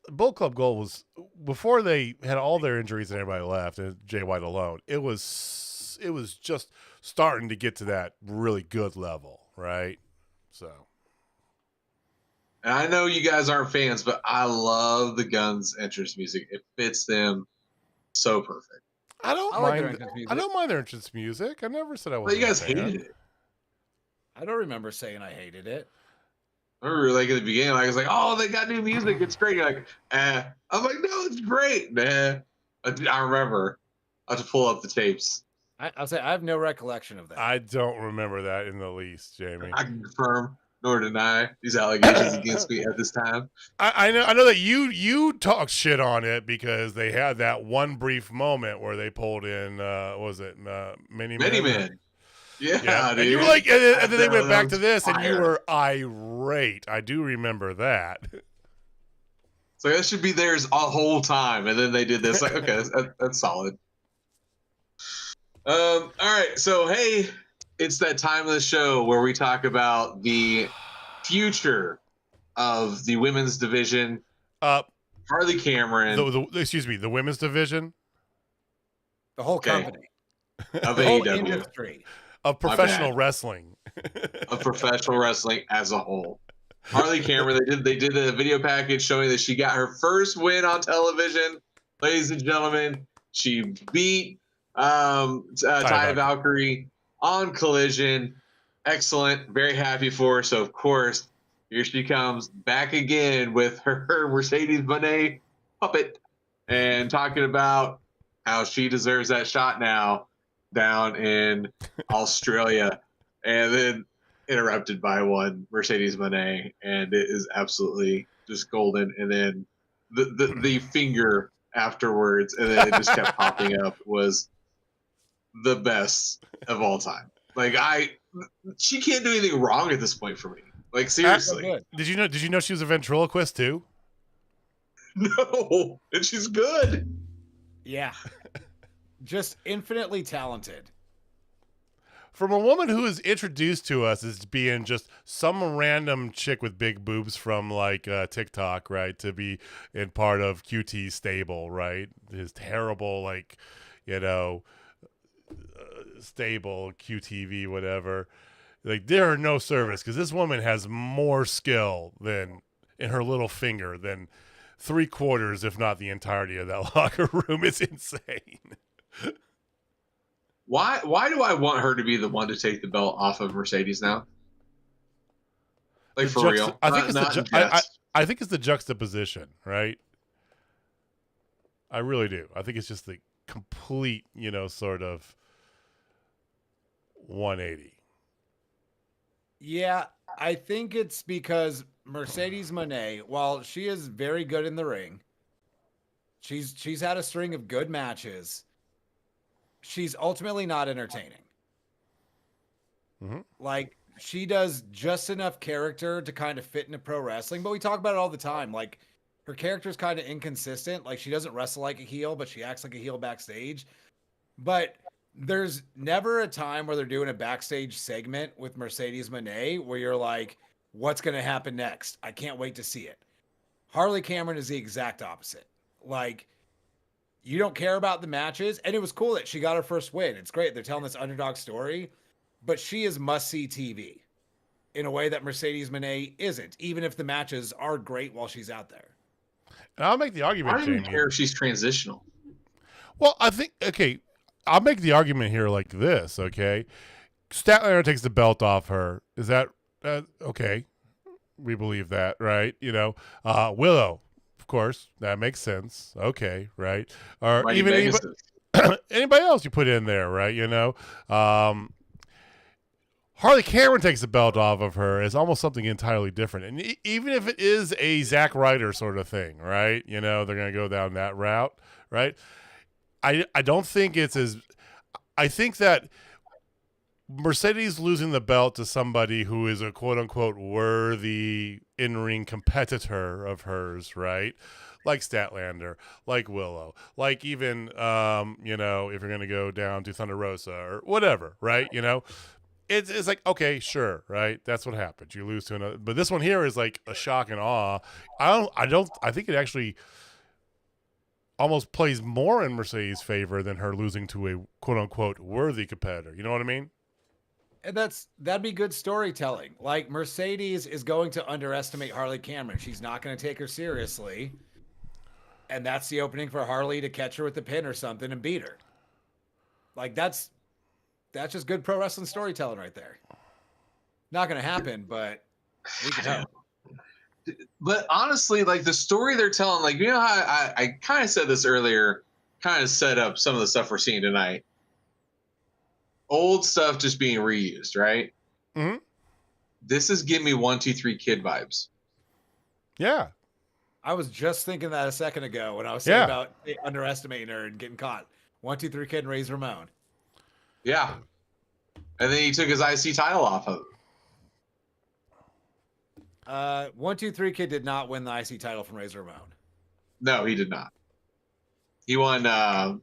Bullet Club Gold was before they had all their injuries and everybody left, and Jay White alone. It was just starting to get to that really good level, right? So, and I know you guys aren't fans, but I love the Guns entrance music. It fits them so perfect. I don't mind their entrance music. I never said I was. But you guys hated it. I don't remember saying I hated it. I remember, like, at the beginning, I was like, "Oh, they got new music. It's great." You're like, I'm like, "No, it's great, man." I remember. I have to pull up the tapes. I'll say I have no recollection of that. I don't remember that in the least, Jamie. I can confirm nor deny these allegations against me at this time. I know that you talked shit on it because they had that one brief moment where they pulled in Mini Man? Yeah, dude. And you were like, and then they went back to this, and you were irate. I do remember that. So that should be theirs a whole time, and then they did this. Like, okay, that's solid. All right, so hey, it's that time of the show where we talk about the future of the women's division. Harley Cameron. The women's division. The whole company. Of the AEW. Whole industry. Of professional wrestling. Of professional wrestling as a whole. Harley Cameron, they did a video package showing that she got her first win on television. Ladies and gentlemen, she beat Taya Valkyrie on Collision. Excellent. Very happy for her. So, of course, here she comes back again with her Mercedes-Benz puppet and talking about how she deserves that shot now down in Australia, and then interrupted by one Mercedes-Benz, and it is absolutely just golden. And then the finger afterwards, and then it just kept popping up, was the best of all time. Like, she can't do anything wrong at this point for me. Like, seriously. Did you know she was a ventriloquist too? No, and she's good. Yeah. Just infinitely talented. From a woman who is introduced to us as being just some random chick with big boobs from like TikTok, right? To be in part of QT's stable, right? His terrible, like, stable, QTV, whatever. Like, there are no service because this woman has more skill than in her little finger than 3/4, if not the entirety of that locker room. It's insane. Why do I want her to be the one to take the belt off of Mercedes now? Like, for real? I think it's the juxtaposition, right? I really do. I think it's just the complete, sort of 180. Yeah, I think it's because Mercedes Moné, while she is very good in the ring, she's had a string of good matches. She's ultimately not entertaining. Mhm. Like, she does just enough character to kind of fit into pro wrestling, but we talk about it all the time. Like, her character's kind of inconsistent. Like, she doesn't wrestle like a heel, but she acts like a heel backstage. But there's never a time where they're doing a backstage segment with Mercedes Moné where you're like, what's going to happen next? I can't wait to see it. Harley Cameron is the exact opposite. Like, you don't care about the matches. And it was cool that she got her first win. It's great. They're telling this underdog story, but she is must-see TV in a way that Mercedes Moné isn't, even if the matches are great while she's out there. And I'll make the I argument, don't even Jamie. care if she's transitional. Well, I think, okay, I'll make the argument here like this, okay? Statlander takes the belt off her. Is that, okay? We believe that, right? You know, Willow, of course, that makes sense. Okay, right? Or Mighty even Pegasus. anybody else you put in there, right? You know, Harley Cameron takes the belt off of her is almost something entirely different. And even if it is a Zack Ryder sort of thing, right? You know, they're going to go down that route, right? I don't think it's as – I think that Mercedes losing the belt to somebody who is a quote-unquote worthy in-ring competitor of hers, right? Like Statlander, like Willow, like even, you know, if you're going to go down to Thunder Rosa or whatever, right? You know, it's like, okay, sure, right? That's what happened. You lose to another. But this one here is like a shock and awe. I think it actually – almost plays more in Mercedes' favor than her losing to a quote-unquote worthy competitor. You know what I mean? And that'd be good storytelling. Like, Mercedes is going to underestimate Harley Cameron. She's not going to take her seriously. And that's the opening for Harley to catch her with the pin or something and beat her. Like, that's just good pro wrestling storytelling right there. Not going to happen, but we can hope. But honestly, like the story they're telling, like, you know how I kind of said this earlier, kind of set up some of the stuff we're seeing tonight. Old stuff just being reused, right? Mm-hmm. This is giving me 1, 2, 3 Kid vibes. Yeah. I was just thinking that a second ago when I was saying about underestimating her and getting caught. 1, 2, 3 Kid and Razor Ramon. Yeah. And then he took his IC title off of him. 1, 2, 3 Kid did not win the IC title from Razor Ramon. No, he did not. He won. The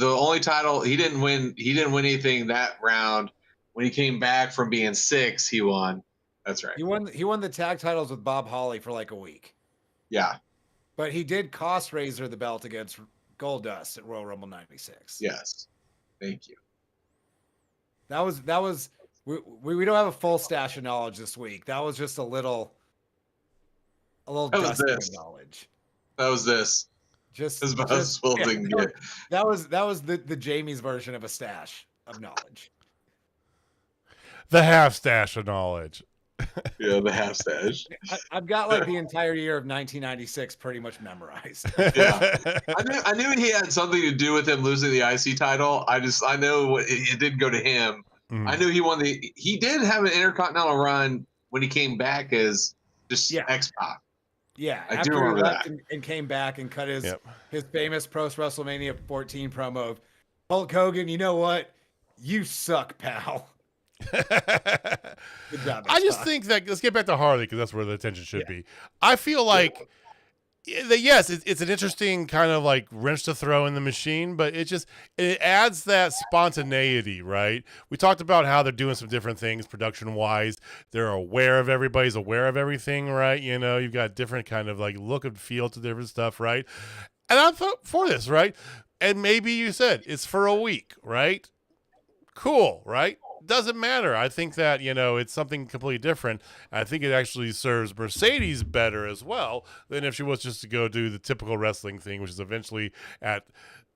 only title he didn't win. He didn't win anything that round. When he came back from being 6, he won. That's right. He won the tag titles with Bob Holly for like a week. Yeah. But he did cost Razor the belt against Goldust at Royal Rumble 96. Yes. Thank you. That was. We don't have a full stash of knowledge this week. That was just a little dusting of knowledge. That was this. Just as much as we'll get. That was the Jamie's version of a stash of knowledge. The half stash of knowledge. Yeah, the half stash. I've got like the entire year of 1996 pretty much memorized. Yeah, I knew he had something to do with him losing the IC title. I know it didn't go to him. I knew he won he did have an Intercontinental run when he came back as just X-Pac. Yeah, I after do he remember left that. and came back and cut his famous post WrestleMania 14 promo of Hulk Hogan, you know what? You suck, pal. Good job, I just think that let's get back to Harley because that's where the attention should be. I feel like yes, it's an interesting kind of like wrench to throw in the machine, but it adds that spontaneity, right? We talked about how they're doing some different things production wise. They're everybody's aware of everything, right? You know, you've got different kind of like look and feel to different stuff, right? And I'm for this, right? And maybe you said it's for a week, right? Cool, right? Doesn't matter. I think that, you know, it's something completely different. I think it actually serves Mercedes better as well than if she was just to go do the typical wrestling thing, which is eventually at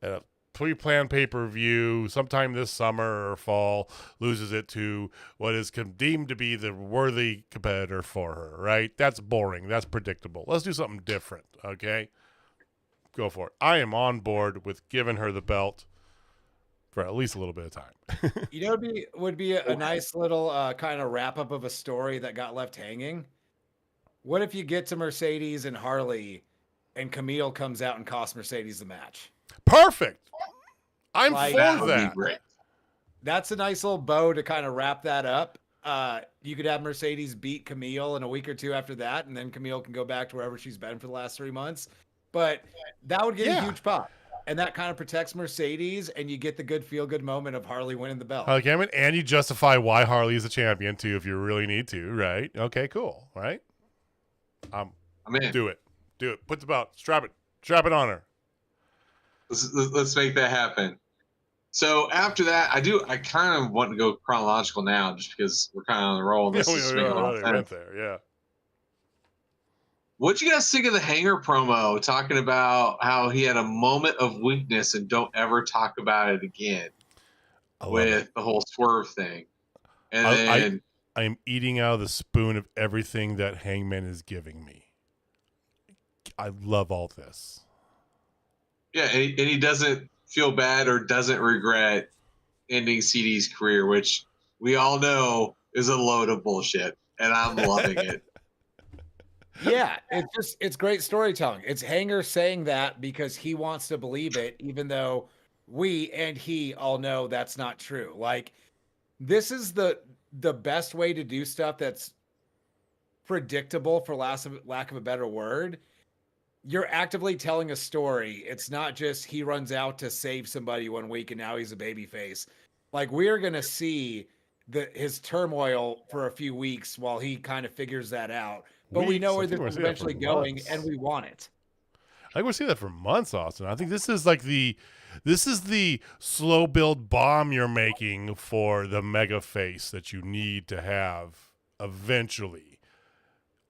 a pre-planned pay-per-view sometime this summer or fall, loses it to what is deemed to be the worthy competitor for her, right? That's boring. That's predictable. Let's do something different, okay? Go for it. I am on board with giving her the belt for at least a little bit of time. You know, would be a nice little kind of wrap up of a story that got left hanging. What if you get to Mercedes and Harley, and Camille comes out and costs Mercedes the match? Perfect. I'm Like, for That would that. be great. that's a nice little bow to kind of wrap that up. You could have Mercedes beat Camille in a week or two after that, and then Camille can go back to wherever she's been for the last 3 months. But that would get a Yeah. huge pop. And that kind of protects Mercedes, and you get the good feel-good moment of Harley winning the belt. Harley Cameron, and you justify why Harley is a champion too, if you really need to, right? Okay, cool, right? I'm in. Do it. Put the belt. Strap it on her. Let's make that happen. So after that, I kind of want to go chronological now, just because we're kind of on the roll. This is making a lot of sense. Went there, yeah. What'd you guys think of the Hanger promo talking about how he had a moment of weakness and don't ever talk about it again with the whole Swerve thing? And then I am eating out of the spoon of everything that Hangman is giving me. I love all this. Yeah, and he doesn't feel bad or doesn't regret ending CD's career, which we all know is a load of bullshit, and I'm loving it. Yeah, it's great storytelling. It's Hanger saying that because he wants to believe it, even though we and he all know that's not true. Like, this is the best way to do stuff that's predictable, for lack of a better word. You're actively telling a story. It's not just he runs out to save somebody one week and now he's a babyface. Like, we're gonna see his turmoil for a few weeks while he kind of figures that out. But we know where this is eventually going, and we want it. I think we'll see that for months, Austin. I think this is like the slow build bomb you're making for the mega face that you need to have eventually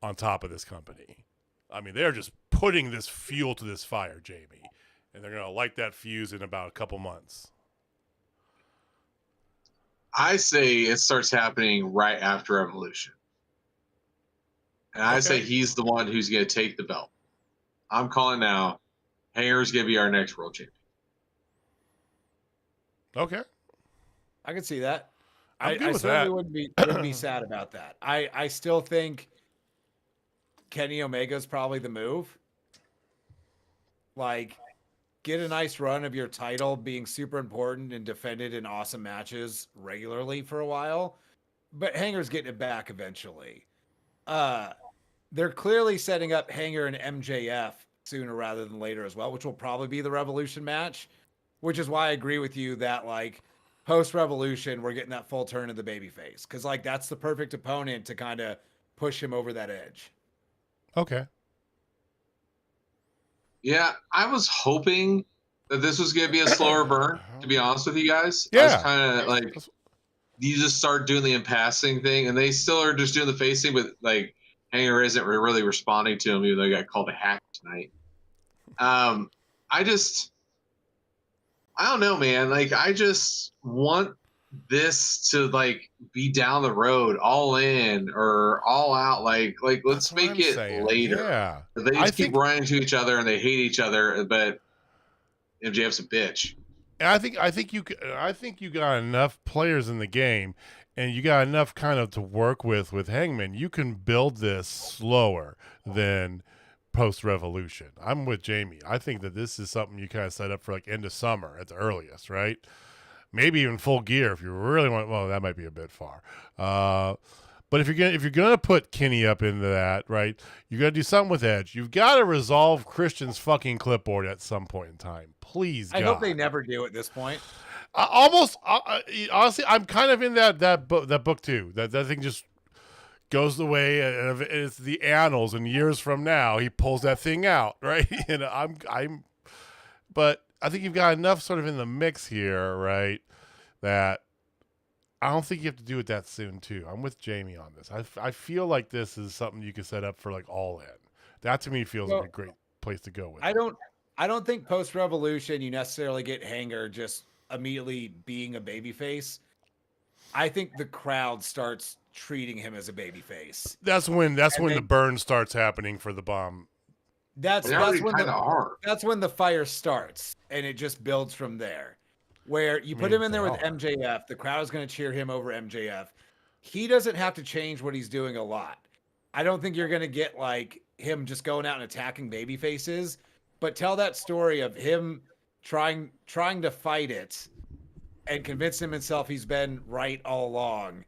on top of this company. I mean, they're just putting this fuel to this fire, Jamie, and they're gonna light that fuse in about a couple months. I say it starts happening right after Evolution. And I say he's the one who's going to take the belt. I'm calling now. Hanger's going to be our next world champion. Okay. I can see that. I certainly wouldn't be sad about that. I still think Kenny Omega's probably the move. Like, get a nice run of your title being super important and defended in awesome matches regularly for a while. But Hanger's getting it back eventually. They're clearly setting up Hanger and MJF sooner rather than later as well, which will probably be the Revolution match, which is why I agree with you that, like, post-Revolution, we're getting that full turn of the babyface, because, like, that's the perfect opponent to kind of push him over that edge. Okay. Yeah, I was hoping that this was going to be a slower burn, to be honest with you guys. Yeah. I was kind of like, you just start doing the impassing thing, and they still are just doing the facing, but, like, Hanger isn't really responding to him, even though he got called a hack tonight. I don't know, man. Like, I just want this to, like, be down the road, all in or all out. Like let's make it later. Yeah. They just keep running to each other and they hate each other, but MJF's a bitch. And I think you got enough players in the game, and you got enough kind of to work with Hangman. You can build this slower than post-Revolution. I'm with Jamie. I think that this is something you kind of set up for, like, end of summer at the earliest, right? Maybe even Full Gear if you really want. Well, that might be a bit far. But if you're gonna put Kenny up into that, right, you got to do something with Edge. You've got to resolve Christian's fucking clipboard at some point in time. Please, I God. hope they never do at this point. Honestly, I'm kind of in that book too. That thing just goes the way, and it's the annals. And years from now, he pulls that thing out, right? And but I think you've got enough sort of in the mix here, right? That I don't think you have to do it that soon too. I'm with Jamie on this. I feel like this is something you can set up for, like, All In. That to me feels like a great place to go with. I don't think post-Revolution you necessarily get Hanger just immediately being a babyface. I think the crowd starts treating him as a babyface. That's when the burn starts happening for the bomb. That's when the fire starts, and it just builds from there. Where you put him in there with MJF, the crowd is going to cheer him over MJF. He doesn't have to change what he's doing a lot. I don't think you're going to get, like, him just going out and attacking baby faces, but tell that story of him trying to fight it and convinced himself he's been right all along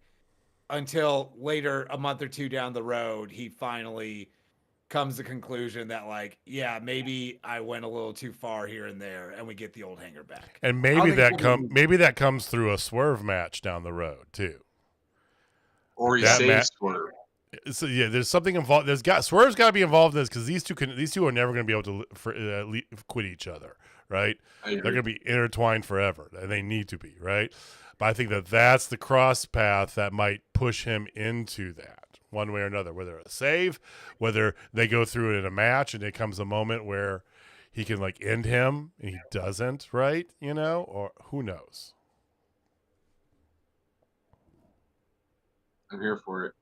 until later, a month or two down the road, he finally comes to the conclusion that, like, yeah, maybe I went a little too far here and there, and we get the old hanger back. And maybe that comes through a Swerve match down the road too. Or he saves Swerve. So yeah, there's something involved. Swerve's got to be involved in this because these two are never going to be able to quit each other, right? They're going to be intertwined forever, and they need to be, right? But I think that's the cross path that might push him into that one way or another, whether a save, whether they go through it in a match and it comes a moment where he can like end him and he doesn't, right? Or who knows? I'm here for it.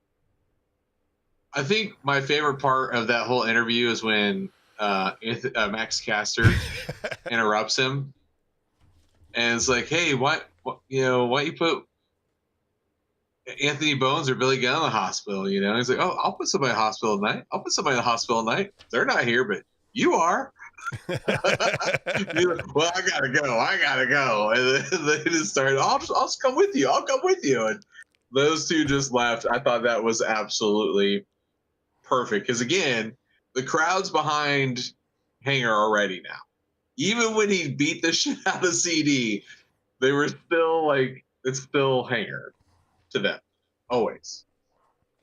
I think my favorite part of that whole interview is when Max Caster interrupts him and it's like, hey, why you put Anthony Bones or Billy Gunn in the hospital? He's like, oh, I'll put somebody in the hospital tonight. They're not here, but you are. Like, well, I gotta go. And then they just started, I'll just come with you. And those two just laughed. I thought that was absolutely perfect. Because again, the crowd's behind Hanger already now. Even when he beat the shit out of CD, they were still like, it's still Hanger to them. Always.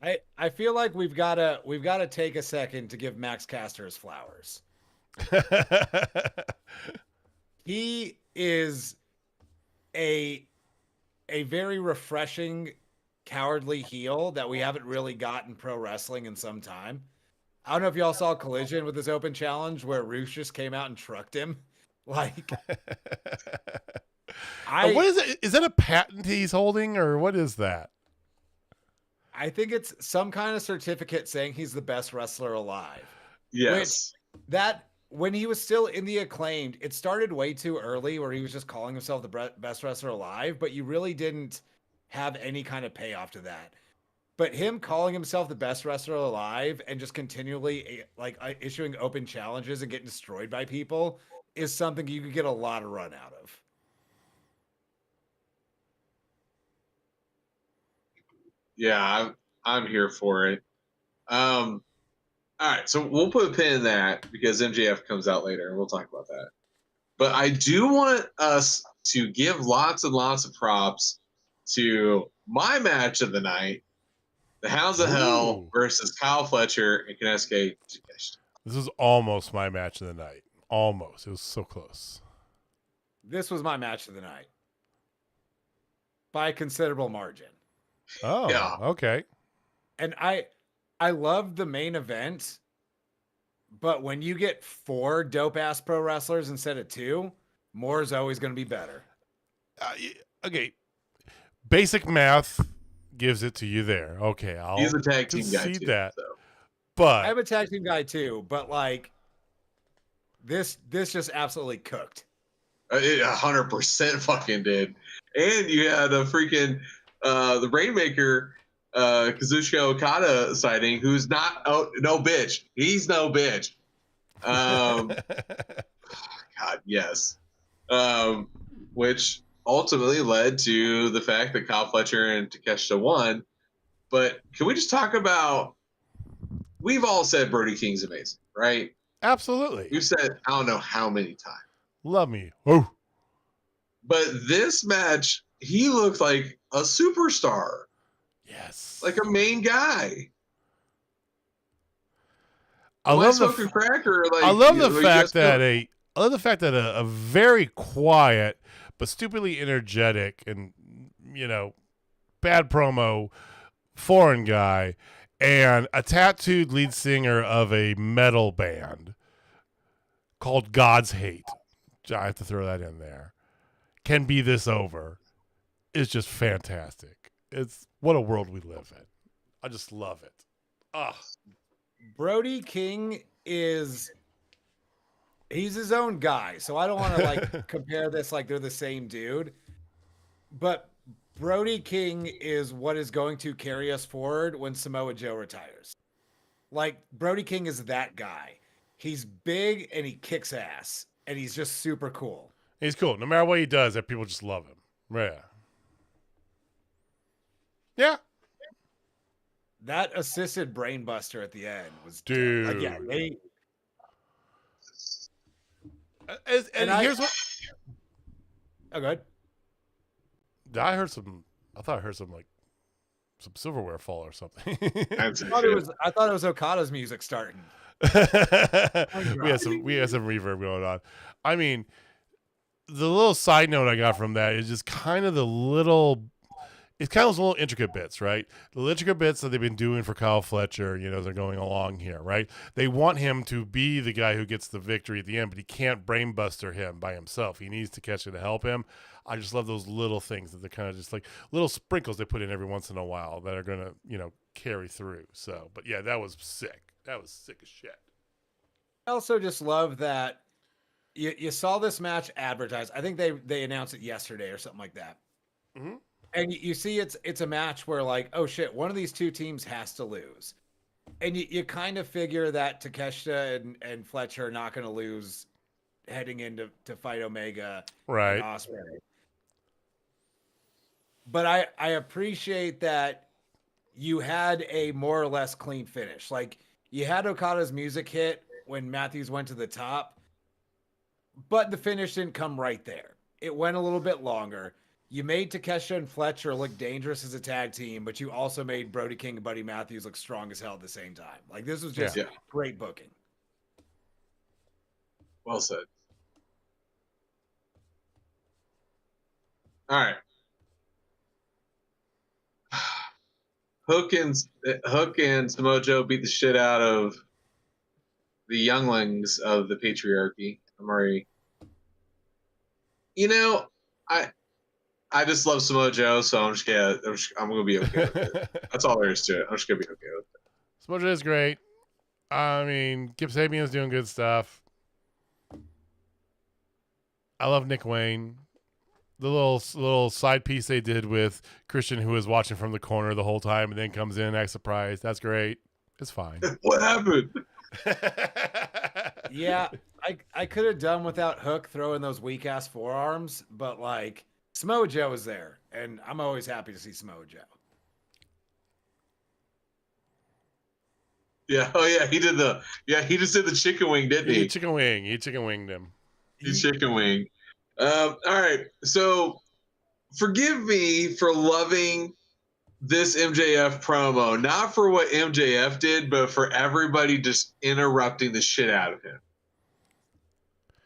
I feel like we've gotta take a second to give Max Caster his flowers. He is a very refreshing cowardly heel that we haven't really gotten pro wrestling in some time. I don't know if y'all saw Collision with his open challenge where Roosh just came out and trucked him. Like, what is it? Is that a patent he's holding, or what is that? I think it's some kind of certificate saying he's the best wrestler alive. Yes. When he was still in the Acclaimed, it started way too early where he was just calling himself the best wrestler alive, but you really didn't have any kind of payoff to that. But him calling himself the best wrestler alive and just continually issuing open challenges and getting destroyed by people is something you could get a lot of run out of. Yeah, I'm here for it. All right, so we'll put a pin in that because MJF comes out later and we'll talk about that. But I do want us to give lots and lots of props to my match of the night, the Hounds of Hell versus Kyle Fletcher and Konosuke Takeshita. This was almost my match of the night. Almost. It was so close. This was my match of the night. By a considerable margin. Oh, yeah. Okay. And I love the main event, but when you get 4 dope-ass pro wrestlers instead of 2, more is always going to be better. Okay. Basic math gives it to you there. Okay, he's a tag team guy too. That. So. But I'm a tag team guy too, but like this just absolutely cooked. It 100% fucking did. And you had a freaking the Rainmaker Kazuchika Okada sighting, who's not no bitch. He's no bitch. God, yes. Which ultimately led to the fact that Kyle Fletcher and Takeshita won. But can we just talk about? We've all said Brody King's amazing, right? Absolutely. We've said I don't know how many times. Love me. Oh. But this match, he looked like a superstar. Yes. Like a main guy. I love the fact that a very quiet but stupidly energetic and bad promo foreign guy and a tattooed lead singer of a metal band called God's Hate, I have to throw that in there, can be this over is just fantastic. It's what a world we live in. I just love it. Brody King he's his own guy, so I don't want to compare this like they're the same dude. But Brody King is what is going to carry us forward when Samoa Joe retires. Like, Brody King is that guy. He's big and he kicks ass, and he's just super cool. He's cool. No matter what he does, people just love him. Yeah. Yeah. That assisted brainbuster at the end was Dude. like, yeah, they. And here's what. Oh, good. I heard some. I thought I heard some like some silverware fall or something. I thought it was Okada's music starting. we had some reverb going on. I mean, the little side note I got from that is just kind of it's kind of those little intricate bits, right? The intricate bits that they've been doing for Kyle Fletcher, they're going along here, right? They want him to be the guy who gets the victory at the end, but he can't brainbuster him by himself. He needs Takeshita to help him. I just love those little things that they're kind of just like little sprinkles they put in every once in a while that are going to, carry through. So, but yeah, that was sick. That was sick as shit. I also just love that you saw this match advertised. I think they announced it yesterday or something like that. Mm-hmm. And you see it's a match where like, oh shit, one of these two teams has to lose. And you kind of figure that Takeshita and Fletcher are not going to lose heading into fight Omega right. and Ospreay. But I appreciate that you had a more or less clean finish. Like you had Okada's music hit when Matthews went to the top, but the finish didn't come right there. It went a little bit longer. You made Takeshita and Fletcher look dangerous as a tag team, but you also made Brody King and Buddy Matthews look strong as hell at the same time. Like this was just great booking. Well said. All right. Hook and Samoa Joe beat the shit out of the younglings of the patriarchy. I'm already. I just love Samoa Joe, so I'm gonna be okay with it. That's all there is to it. I'm just gonna be okay with it. Samoa Joe is great. I mean, Kip Sabian's doing good stuff. I love Nick Wayne. The little side piece they did with Christian, who was watching from the corner the whole time, and then comes in, acts surprised. That's great. It's fine. What happened? Yeah, I could have done without Hook throwing those weak ass forearms, but like Samoa Joe is there, and I'm always happy to see Samoa Joe. Yeah. Oh yeah, he just did the chicken wing, didn't he? He chicken winged him. He chicken wing. All right. So forgive me for loving this MJF promo, not for what MJF did, but for everybody just interrupting the shit out of him.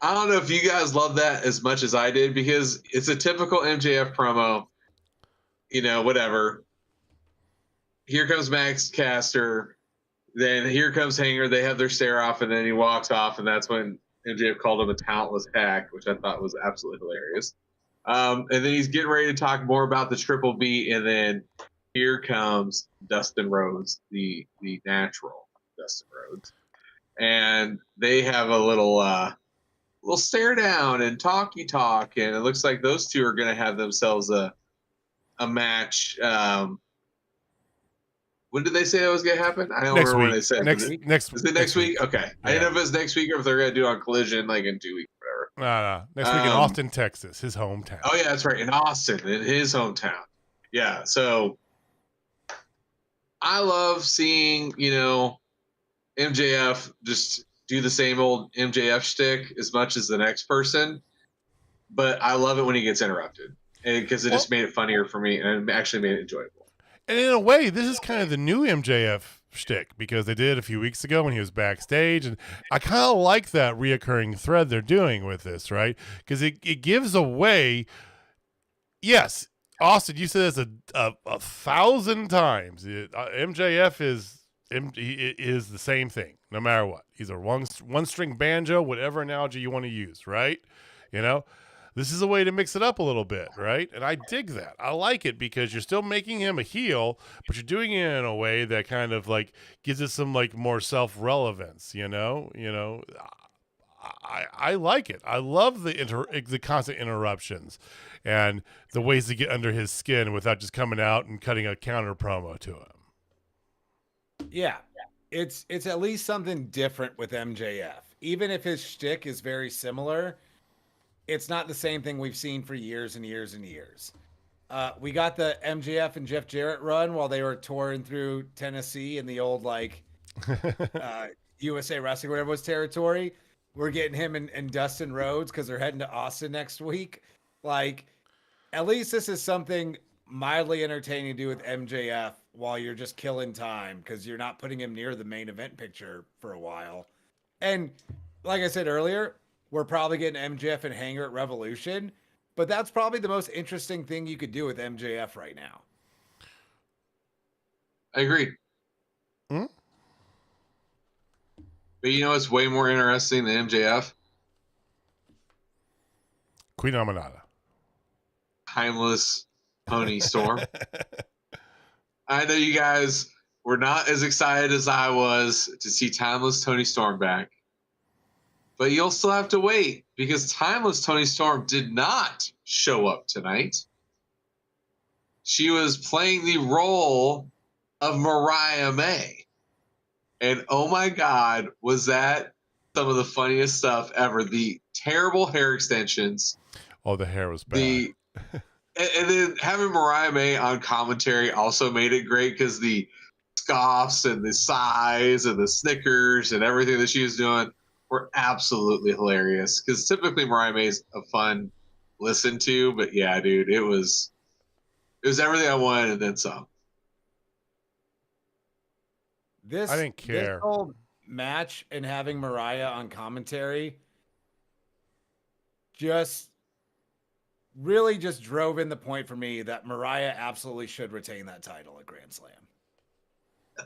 I don't know if you guys love that as much as I did, because it's a typical MJF promo. Whatever. Here comes Max Caster. Then here comes Hanger. They have their stare off, and then he walks off, and that's when MJF called him a talentless hack, which I thought was absolutely hilarious. And then he's getting ready to talk more about the Triple B, and then here comes Dustin Rhodes, the natural Dustin Rhodes, and they have a little stare down and talky talk, and it looks like those two are going to have themselves a match. When did they say that was going to happen? I don't remember when they said. Next Is it next week? Okay. Yeah. I didn't know if it was next week or if they're going to do it on Collision like in 2 weeks or whatever. No. Next week in Austin, Texas, his hometown. Oh, yeah, that's right. In Austin, in his hometown. Yeah, so I love seeing, MJF just do the same old MJF shtick as much as the next person. But I love it when he gets interrupted because it just made it funnier for me, and it actually made it enjoyable. And in a way, this is kind of the new MJF shtick, because they did it a few weeks ago when he was backstage, and I kind of like that reoccurring thread they're doing with this, right? Because it gives away. Yes, Austin, you said this a 1,000 times. MJF is the same thing, no matter what. He's a one string banjo, whatever analogy you want to use, right? This is a way to mix it up a little bit, right? And I dig that. I like it because you're still making him a heel, but you're doing it in a way that kind of like gives it some like more self-relevance, I like it. I love the constant interruptions and the ways to get under his skin without just coming out and cutting a counter promo to him. Yeah. It's at least something different with MJF. Even if his shtick is very similar, it's not the same thing we've seen for years and years and years. We got the MJF and Jeff Jarrett run while they were touring through Tennessee in the old USA Wrestling, whatever was territory. We're getting him and Dustin Rhodes because they're heading to Austin next week. Like, at least this is something mildly entertaining to do with MJF while you're just killing time because you're not putting him near the main event picture for a while. And like I said earlier, we're probably getting MJF and Hanger at Revolution, but that's probably the most interesting thing you could do with MJF right now. I agree. Hmm? But you know what's way more interesting than MJF? Queen Amanada. Timeless Toni Storm. I know you guys were not as excited as I was to see Timeless Toni Storm back. But you'll still have to wait because Timeless Toni Storm did not show up tonight. She was playing the role of Mariah May. And oh my God, was that some of the funniest stuff ever. The terrible hair extensions. Oh, the hair was bad. And then having Mariah May on commentary also made it great because the scoffs and the sighs and the snickers and everything that she was doing were absolutely hilarious. Because typically Mariah May's a fun listen to, but yeah, dude, it was everything I wanted and then some. I didn't care. This whole match and having Mariah on commentary really just drove in the point for me that Mariah absolutely should retain that title at Grand Slam.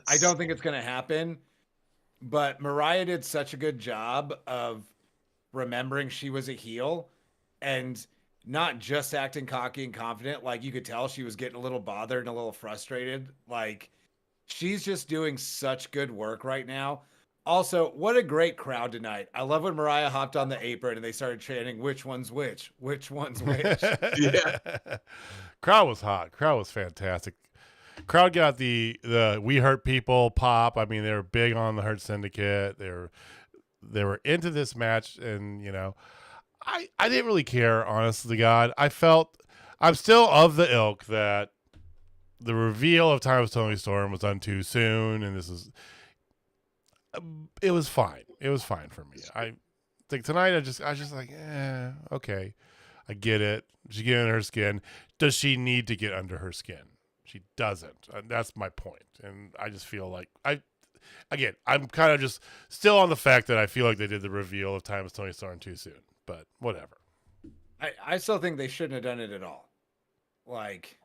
I don't think it's going to happen, but Mariah did such a good job of remembering she was a heel and not just acting cocky and confident. Like, you could tell she was getting a little bothered and a little frustrated. Like, she's just doing such good work right now. Also, what a great crowd tonight. I love when Mariah hopped on the apron and they started chanting, which one's which? Which one's which? Yeah. Crowd was hot. Crowd was fantastic. Crowd got the We Hurt People pop. I mean, they were big on the Hurt Syndicate. They were into this match, and you know, I didn't really care, honestly to God. I'm still of the ilk that the reveal of Timeless Toni Storm was done too soon, and it was fine. It was fine for me. I think tonight I was just like, okay. I get it. She get under her skin. Does she need to get under her skin? She doesn't. That's my point. And I just feel like I'm kind of just still on the fact that I feel like they did the reveal of Timeless Toni Storm too soon, but whatever. I still think they shouldn't have done it at all. Like,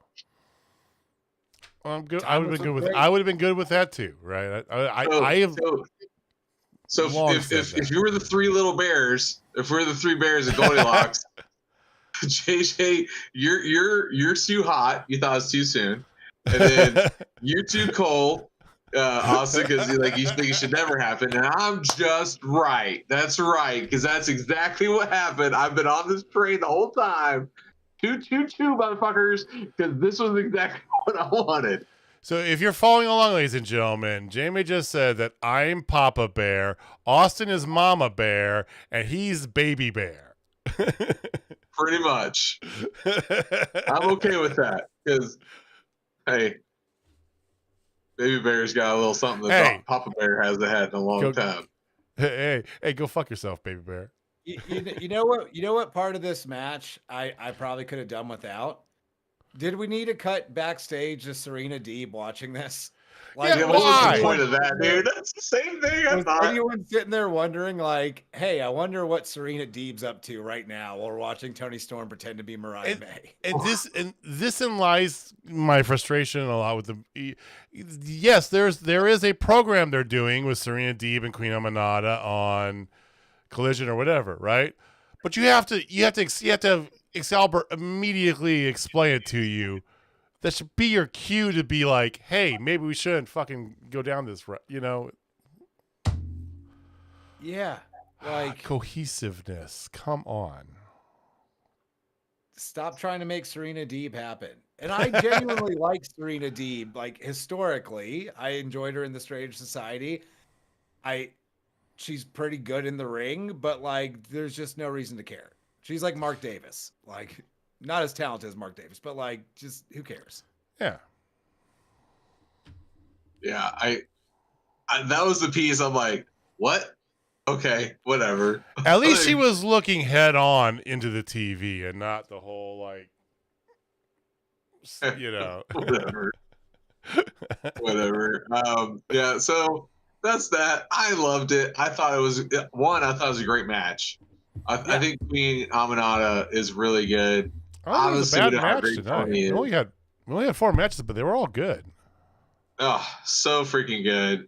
I'm good. I would have been good with that too, right? So if you were the three little bears, if we're the three bears of Goldilocks, JJ, you're too hot. You thought it was too soon, and then you're too cold, Austin, because you think it should never happen. And I'm just right. That's right, because that's exactly what happened. I've been on this train the whole time. 222, motherfuckers, because this was exactly what I wanted. So if you're following along, ladies and gentlemen, Jamie just said that I'm Papa Bear, Austin is Mama Bear, and he's Baby Bear. Pretty much. I'm okay with that, because, hey, Baby Bear's got a little something that Papa Bear hasn't had in a long time. Hey, go fuck yourself, Baby Bear. You know what? You know what part of this match I probably could have done without? Did we need to cut backstage to Serena Deeb watching this? Like, yeah, what's the point of that, dude? That's the same thing I thought. Anyone sitting there wondering, like, hey, I wonder what Serena Deeb's up to right now while we're watching Toni Storm pretend to be Mariah May. And this lies my frustration a lot with the. Yes, there is a program they're doing with Serena Deeb and Queen Amanada on Collision or whatever, right? But you have to have Excalibur immediately explain it to you. That should be your cue to be like, hey, maybe we shouldn't fucking go down this route, you know? Yeah. Like, cohesiveness. Come on. Stop trying to make Serena Deeb happen. And I genuinely like Serena Deeb. Like, historically, I enjoyed her in the Strange Society. She's pretty good in the ring, but like, there's just no reason to care. She's like Mark Davis. Like, not as talented as Mark Davis, but like, just who cares? Yeah. Yeah, I that was the piece. I'm like, what? Okay, whatever. At least she was looking head on into the TV and not the whole like, whatever. Whatever. Yeah, so that's that. I loved it. I thought it was I thought it was a great match. I think Queen Aminata is really good. I don't think it was a bad match tonight. We only had 4 matches, but they were all good. Oh, so freaking good.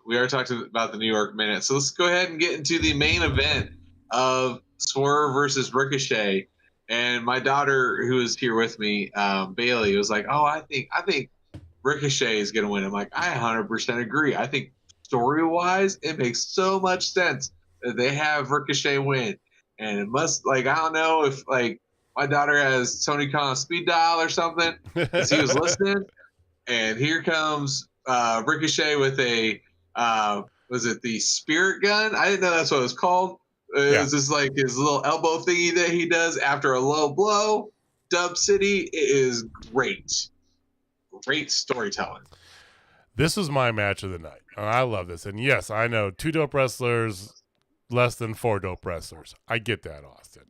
We already talked about the New York Minute, so let's go ahead and get into the main event of Swerve versus Ricochet. And my daughter, who is here with me, Bailey, was like, "Oh, I think Ricochet is going to win." I'm like, I 100% agree. I think story-wise, it makes so much sense that they have Ricochet win. And it must, like, I don't know if, like, my daughter has Tony Khan speed dial or something, because he was listening. And here comes Ricochet with a, was it the spirit gun? I didn't know that's what it was called. It was just like his little elbow thingy that he does after a low blow. Dub City is great. Great storytelling. This was my match of the night. I love this. And yes, I know 2 dope wrestlers, less than 4 dope wrestlers. I get that, Austin.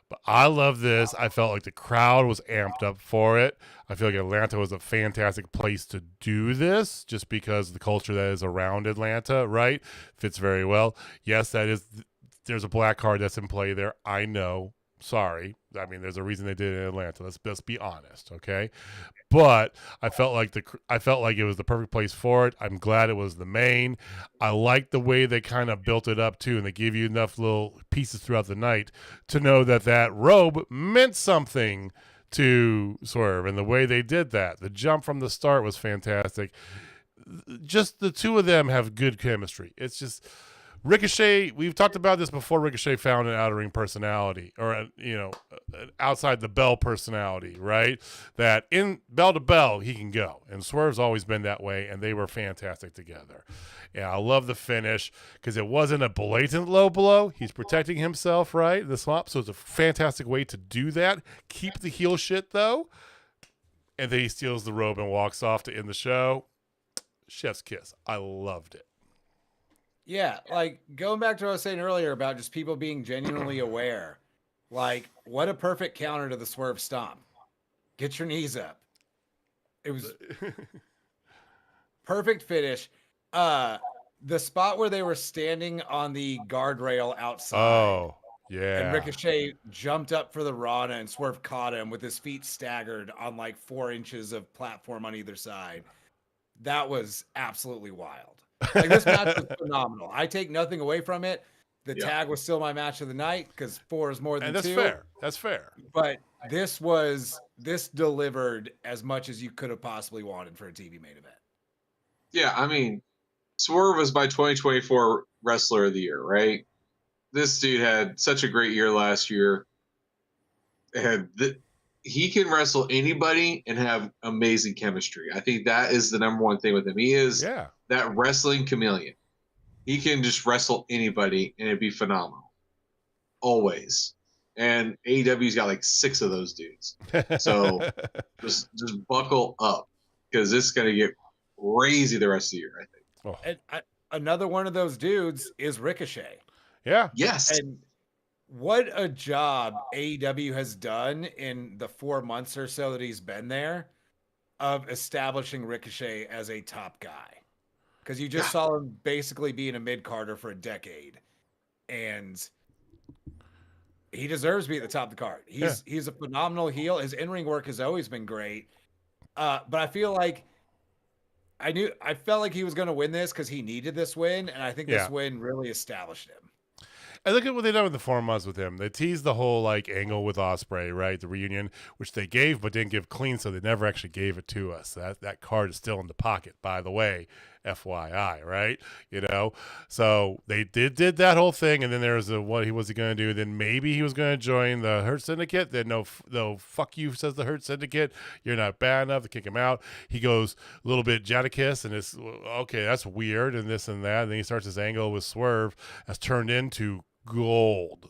But I love this. I felt like the crowd was amped up for it. I feel like Atlanta was a fantastic place to do this just because the culture that is around Atlanta, right? Fits very well. Yes, there's a black card that's in play there. I know. Sorry. I mean, there's a reason they did it in Atlanta. Let's be honest, okay? But I felt like it was the perfect place for it. I'm glad it was the main. I like the way they kind of built it up too, and they gave you enough little pieces throughout the night to know that robe meant something to Swerve, and the way they did that, the jump from the start was fantastic. Just the two of them have good chemistry. It's just Ricochet, we've talked about this before. Ricochet found an outer ring personality, or an outside the bell personality, right? That in bell to bell he can go, and Swerve's always been that way, and they were fantastic together. And I love the finish because it wasn't a blatant low blow. He's protecting himself, right? The swap, so it's a fantastic way to do that. Keep the heel shit though, and then he steals the robe and walks off to end the show. Chef's kiss. I loved it. Yeah, like going back to what I was saying earlier about just people being genuinely aware. Like, what a perfect counter to the Swerve stomp. Get your knees up. It was perfect finish. The spot where they were standing on the guardrail outside. Oh, yeah. And Ricochet jumped up for the Rana and Swerve caught him with his feet staggered on like 4 inches of platform on either side. That was absolutely wild. Like, this match was phenomenal. I take nothing away from it. The tag was still my match of the night because 4 is more than 2. And that's fair. That's fair. But this delivered as much as you could have possibly wanted for a TV main event. Yeah, I mean, Swerve was my 2024 Wrestler of the Year, right? This dude had such a great year last year. He can wrestle anybody and have amazing chemistry. I think that is the number one thing with him. He is that wrestling chameleon. He can just wrestle anybody and it'd be phenomenal. Always. And AEW's got like 6 of those dudes. So just buckle up because this is going to get crazy the rest of the year, I think. Oh. And another one of those dudes is Ricochet. Yeah. Yes. And what a job AEW has done in the 4 months or so that he's been there of establishing Ricochet as a top guy. Because you just saw him basically being a mid-carder for a decade. And he deserves to be at the top of the card. He's a phenomenal heel. His in-ring work has always been great. But I feel like I felt like he was going to win this because he needed this win. And I think this win really established him. And look at what they done with the 4 months with him. They teased the whole like angle with Ospreay, right? The reunion, which they gave but didn't give clean, so they never actually gave it to us. That card is still in the pocket, by the way, FYI, right? So they did that whole thing, and then there's what was he going to do? Then maybe he was going to join the Hurt Syndicate. Then no, fuck you, says the Hurt Syndicate. You're not bad enough to kick him out. He goes a little bit Jadakiss, and it's okay. That's weird, and this and that. And then he starts his angle with Swerve, has turned into gold.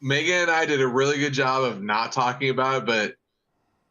Megan and I did a really good job of not talking about it, but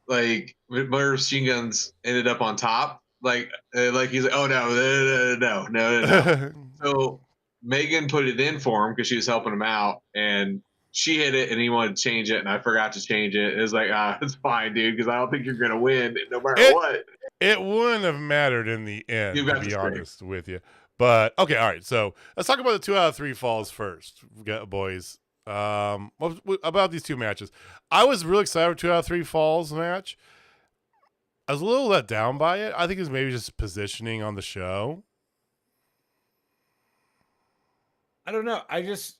like Murder Machine Guns ended up on top. Like he's like, oh no. So Megan put it in for him because she was helping him out, and she hit it, and he wanted to change it, and I forgot to change it. It was like, it's fine, dude, because I don't think you're gonna win no matter what. It wouldn't have mattered in the end, to be honest with you. But okay, all right. So let's talk about the 2 out of 3 falls first, boys. About these 2 matches, I was really excited for 2 out of 3 falls match. I was a little let down by it. I think it's maybe just positioning on the show. I don't know. I just,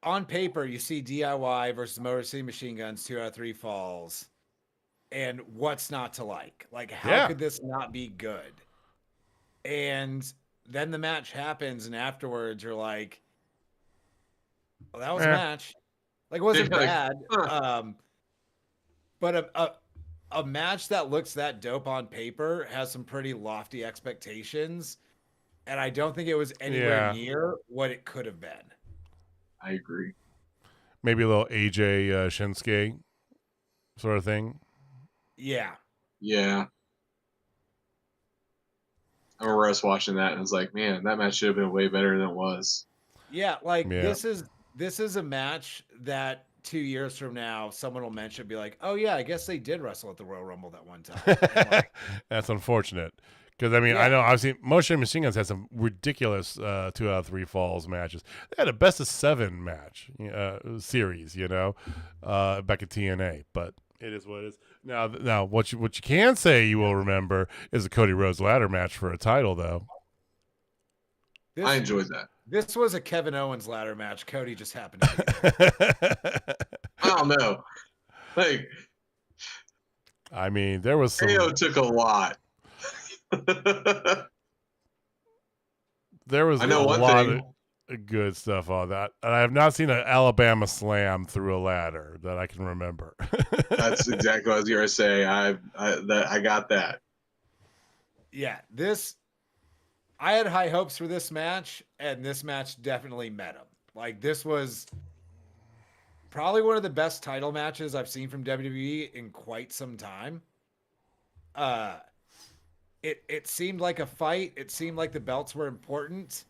on paper, you see DIY versus Motor City Machine Guns, 2 out of 3 falls. And what's not to like? Like, how could this not be good? And then the match happens, and afterwards you're like, well, that was a match. Like, it wasn't bad. But a match that looks that dope on paper has some pretty lofty expectations. And I don't think it was anywhere near what it could have been. I agree. Maybe a little AJ Shinsuke sort of thing. Yeah. I remember us watching that, and I was like, man, that match should have been way better than it was. Yeah, this is a match that 2 years from now someone will mention, be like, oh yeah, I guess they did wrestle at the Royal Rumble that one time. That's unfortunate. Because, I mean, I know, obviously, Motion Machine Guns had some ridiculous 2 out of 3 falls matches. They had a best of 7 match series, back at TNA. But it is what it is. Now, what you can say you will remember is the Cody Rhodes ladder match for a title, though. I enjoyed that. This was a Kevin Owens ladder match. Cody just happened to I don't know. Like, I mean, there was some. KO took a lot. There was a lot of good stuff on that, and I have not seen an Alabama slam through a ladder that I can remember. That's exactly what I was going to say. I got that. Yeah, I had high hopes for this match, and this match definitely met them. Like, this was probably one of the best title matches I've seen from WWE in quite some time. It seemed like a fight. It seemed like the belts were important.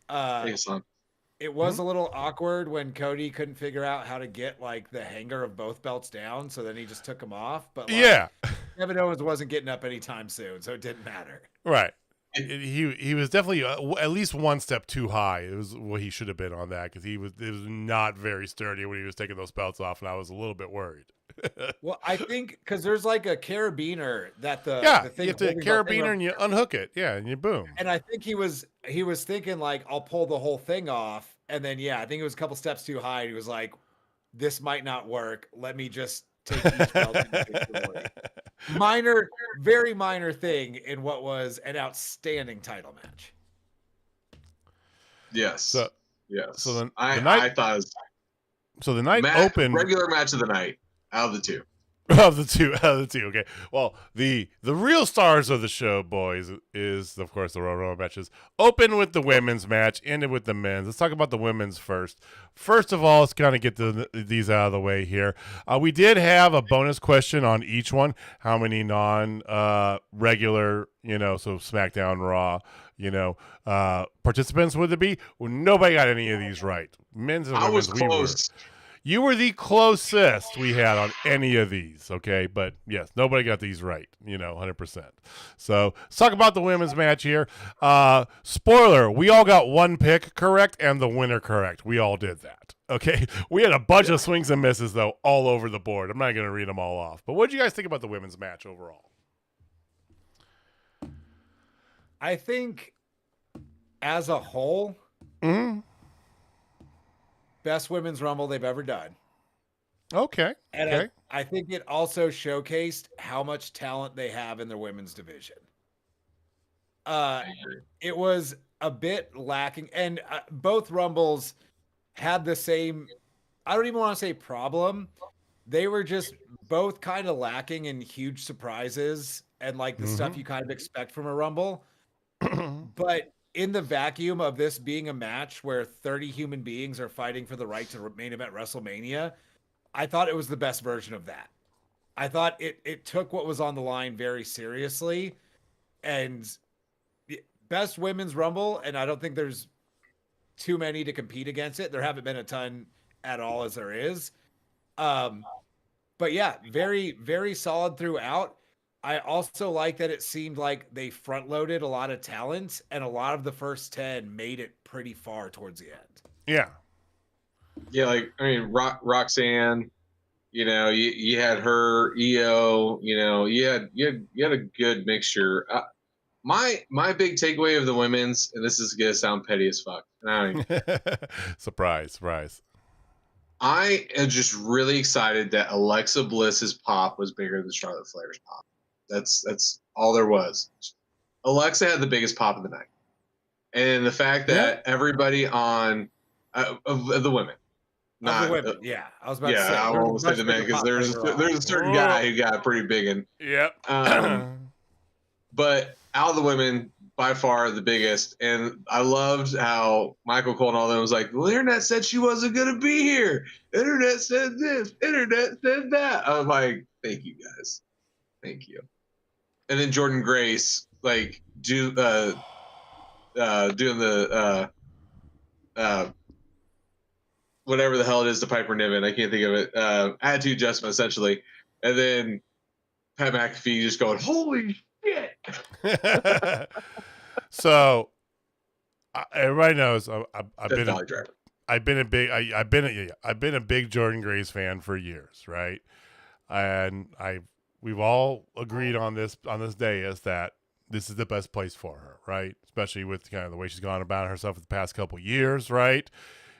It was a little awkward when Cody couldn't figure out how to get like the hanger of both belts down, so then he just took them off. But Kevin Owens wasn't getting up anytime soon, so it didn't matter. Right. He was definitely at least one step too high. It was what he should have been on that, because it was not very sturdy when he was taking those belts off, and I was a little bit worried. Well, I think because there's like a carabiner that the thing, you have to carabiner and you unhook it, and you boom. And I think he was thinking like, I'll pull the whole thing off, and then I think it was a couple steps too high. He was like, this might not work. Let me just take each belt individually. Very minor thing in what was an outstanding title match. Yes. So I thought it was the night opened regular match of the night out of the two. Of the two, okay. Well, the real stars of the show, boys, is of course the Royal Rumble matches. Open with the women's match, ended with the men's. Let's talk about the women's first. First of all, let's kind of get these out of the way here. We did have a bonus question on each one. How many non-regular, so SmackDown, Raw, participants would there be? Well, nobody got any of these right. Men's and women's. I was close. You were the closest we had on any of these, okay? But, yes, nobody got these right, 100%. So, let's talk about the women's match here. Spoiler, we all got one pick correct and the winner correct. We all did that, okay? We had a bunch of swings and misses, though, all over the board. I'm not going to read them all off. But what did you guys think about the women's match overall? I think, as a whole... Mm-hmm. Best women's rumble they've ever done. Okay. And I think it also showcased how much talent they have in their women's division. It was a bit lacking, and both rumbles had the same, I don't even want to say problem. They were just both kind of lacking in huge surprises and like the stuff you kind of expect from a rumble. But in the vacuum of this being a match where 30 human beings are fighting for the right to main event WrestleMania, I thought it was the best version of that. I thought it took what was on the line very seriously, and best women's rumble, and I don't think there's too many to compete against it. There haven't been a ton at all as there is. But yeah, very, very solid throughout. I also like that it seemed like they front loaded a lot of talent, and a lot of the first 10 made it pretty far towards the end. Yeah. Yeah, like I mean, Roxanne, you know, you had her, EO, you know, you had a good mixture. My big takeaway of the women's, and this is gonna sound petty as fuck. Surprise. I am just really excited that Alexa Bliss's pop was bigger than Charlotte Flair's pop. That's all there was. Alexa had the biggest pop of the night, and the fact that everybody on of the women, not the women, yeah, I was about to say. I won't say the men because there's a certain guy who got pretty big in. Yep. But out of the women, by far the biggest, and I loved how Michael Cole and all them was like, well, the internet said she wasn't gonna be here. Internet said this. Internet said that. I was like, thank you guys, thank you. And then Jordan Grace like doing the whatever the hell it is to Piper Niven. I can't think of it. Attitude adjustment essentially, and then Pat McAfee just going, holy shit. So everybody knows I've been a big Jordan Grace fan for years, right? And we've all agreed on this day is that this is the best place for her, right? Especially with kind of the way she's gone about herself the past couple years, right?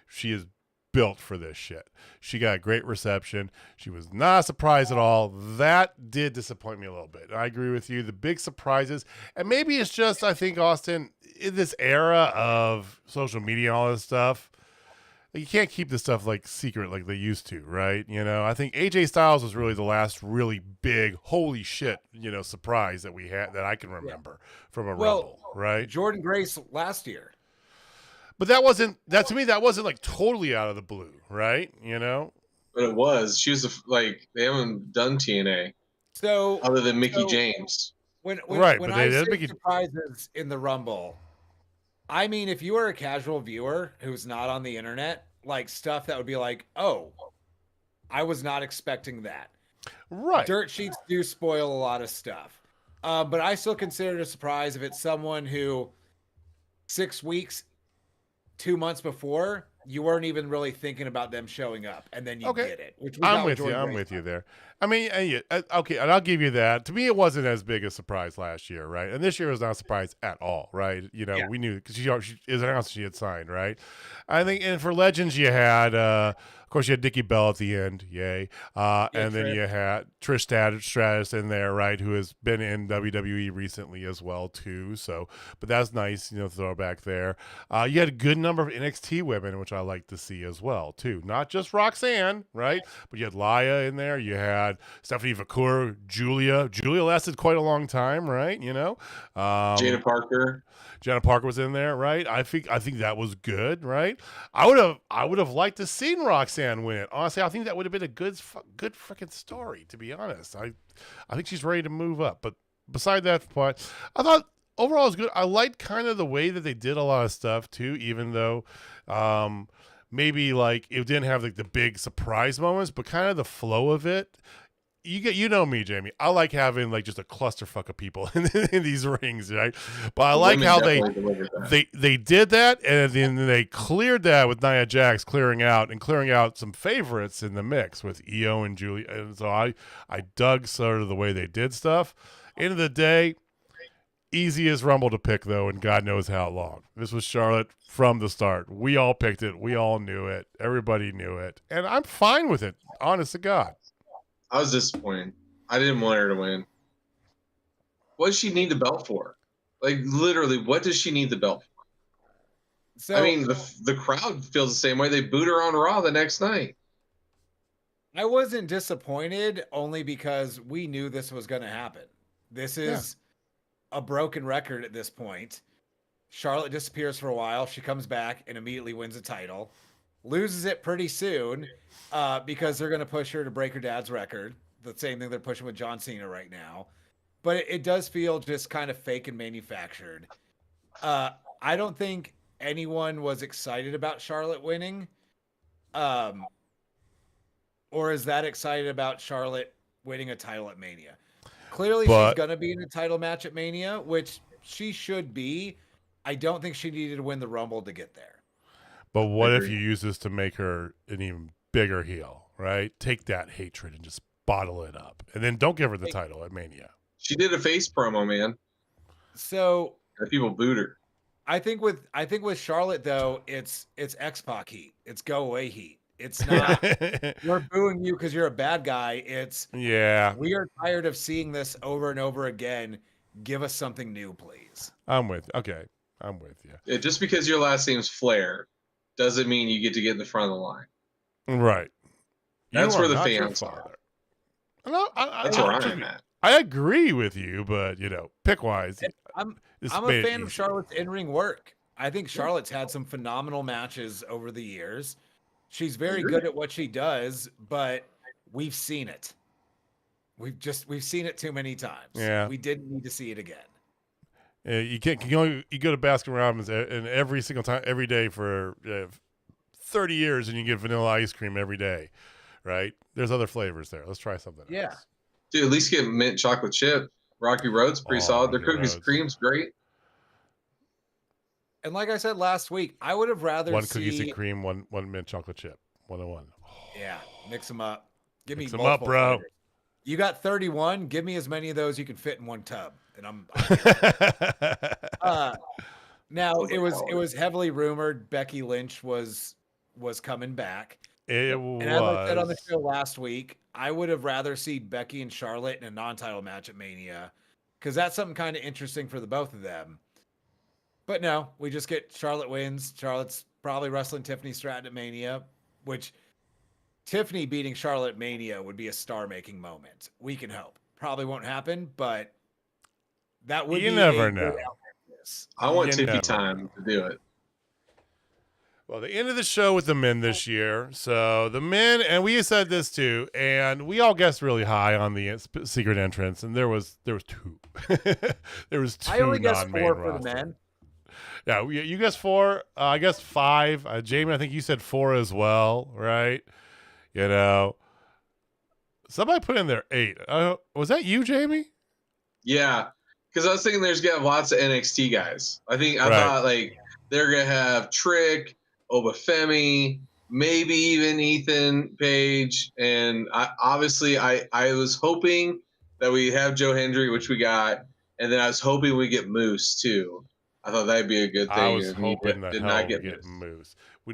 She is built for this shit. She got a great reception. She was not surprised at all. That did disappoint me a little bit. I agree with you. The big surprises, and maybe it's just, I think, Austin, in this era of social media and all this stuff, you can't keep this stuff like secret like they used to, right? You know, I think AJ Styles was really the last really big, holy shit, you know, surprise that we had that I can remember from a Rumble, right? Jordan Grace last year. But to me, that wasn't like totally out of the blue, right? You know? But it was. She was like, they haven't done TNA. So other than Mickey James. When I say surprises in the Rumble, I mean, if you are a casual viewer who's not on the internet, like stuff that would be like, oh, I was not expecting that. Right. Dirt sheets do spoil a lot of stuff. But I still consider it a surprise if it's someone who 6 weeks, 2 months before, you weren't even really thinking about them showing up, and then you get it. Which I'm with you there. I mean, okay, and I'll give you that. To me, it wasn't as big a surprise last year, right? And this year was not a surprise at all, right? You know, we knew because she is announced she had signed, right? I think, and for Legends, you had, of course, you had Nikki Bella at the end, yay. And then you had Trish Stratus in there, right, who has been in WWE recently as well, too. So, but that's nice, you know, throwback there. You had a good number of NXT women, which I like to see as well, too. Not just Roxanne, right? But you had Laya in there. You had Stephanie Vacour, Julia. Julia lasted quite a long time, right? You know, Jada Parker was in there, right? I think that was good, right? I would have liked to seen Roxanne win it. Honestly, I think that would have been a good freaking story. To be honest, I think she's ready to move up. But beside that point, I thought overall it was good. I liked kind of the way that they did a lot of stuff too, even though maybe like it didn't have like the big surprise moments, but kind of the flow of it. You know me, Jamie. I like having like just a clusterfuck of people in these rings, right? But I like how they did that, and then they cleared that with Nia Jax clearing out some favorites in the mix with EO and Julia. And so I dug sort of the way they did stuff. End of the day, easiest Rumble to pick though, and God knows how long. This was Charlotte from the start. We all picked it. We all knew it. Everybody knew it, and I'm fine with it. Honest to God. I was disappointed. I didn't want her to win. What does she need the belt for? Like, literally, what does she need the belt for? So, I mean, the crowd feels the same way. They booed her on Raw the next night. I wasn't disappointed only because we knew this was going to happen. This is a broken record at this point. Charlotte disappears for a while. She comes back and immediately wins a title. Loses it pretty soon because they're going to push her to break her dad's record. The same thing they're pushing with John Cena right now. But it does feel just kind of fake and manufactured. I don't think anyone was excited about Charlotte winning. Or is that excited about Charlotte winning a title at Mania? Clearly, she's going to be in a title match at Mania, which she should be. I don't think she needed to win the Rumble to get there. But what if you use this to make her an even bigger heel, right? Take that hatred and just bottle it up. And then don't give her the title at Mania. She did a face promo, man. So people booed her. I think with Charlotte though, it's X-Pac heat. It's go away heat. It's not we're booing you because you're a bad guy. It's we are tired of seeing this over and over again. Give us something new, please. I'm with you. Yeah, just because your last name's Flair doesn't mean you get to get in the front of the line. Right. That's where the fans are. That's where I'm at. I agree with you, but pick wise. I'm a fan of Charlotte's in-ring work. I think Charlotte's had some phenomenal matches over the years. She's very good at what she does, but we've seen it. We've seen it too many times. Yeah. We didn't need to see it again. You go to Baskin Robbins and every single time, every day for 30 years, and you get vanilla ice cream every day, right? There's other flavors there. Let's try something else. Dude, at least get mint chocolate chip. Rocky Road's pretty solid. Their cookies and cream's great. And like I said last week, I would have rather one cookies and cream, one mint chocolate chip, 101. Yeah, mix them up. Give me mix them up, bro. Flavors. You got 31. Give me as many of those you can fit in one tub, and I'm now it was heavily rumored Becky Lynch was coming back. And as I said on the show last week, I would have rather seen Becky and Charlotte in a non-title match at Mania because that's something kind of interesting for the both of them. But no, we just get Charlotte wins. Charlotte's probably wrestling Tiffany Stratton at Mania, which Tiffany beating Charlotte at Mania would be a star-making moment. We can hope. Probably won't happen, but that would be never know. I want Tiffy time to do it. Well, the end of the show with the men this year. So the men, and we said this too, and we all guessed really high on the secret entrance, and there was two. There was two. I only guessed 4 for roster. the men. Yeah, you guessed 4. I guess 5. Jamie, I think you said 4 as well, right? Somebody put in there 8. Was that you, Jamie? Yeah, because I was thinking there's gonna have lots of NXT guys. I thought like they're gonna have Trick, Obafemi, maybe even Ethan Page, and I was hoping that we have Joe Hendry, which we got, and then I was hoping we get Moose too. I thought that'd be a good thing. I was hoping that did not get Moose. The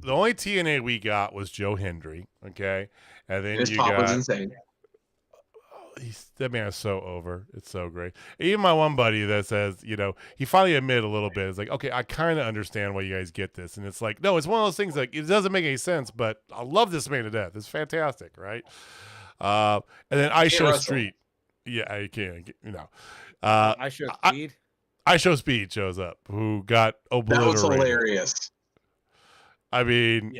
only TNA we got was Joe Hendry, okay, and then his pop was insane. That man is so over. It's so great. Even my one buddy that says, he finally admitted a little bit. It's like, okay, I kind of understand why you guys get this. And it's like, no, it's one of those things like it doesn't make any sense, but I love this man to death. It's fantastic, right? And then I Show Street. Yeah, I can't. I Show Speed. I Show Speed shows up, who got obliterated. That was hilarious. I mean,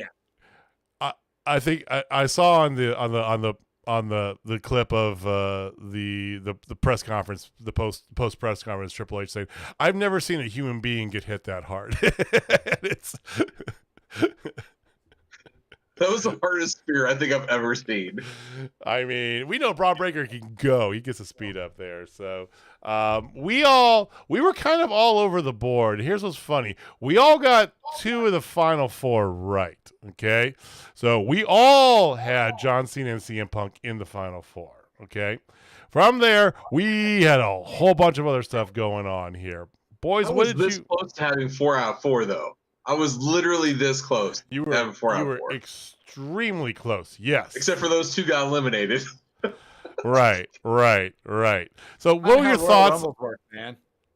I think I saw on the clip of the press conference, the post press conference, Triple H saying, "I've never seen a human being get hit that hard." That was the hardest spear I think I've ever seen. I mean, we know Braun Breaker can go. He gets a speed up there. So we were kind of all over the board. Here's what's funny. We all got 2 of the final 4 right. Okay. So we all had John Cena and CM Punk in the final 4. Okay. From there, we had a whole bunch of other stuff going on here. Boys, what did you... close to having 4 out of 4, though. I was literally this close. You were extremely close. Yes. Except for those 2 got eliminated. Right. So what were your thoughts?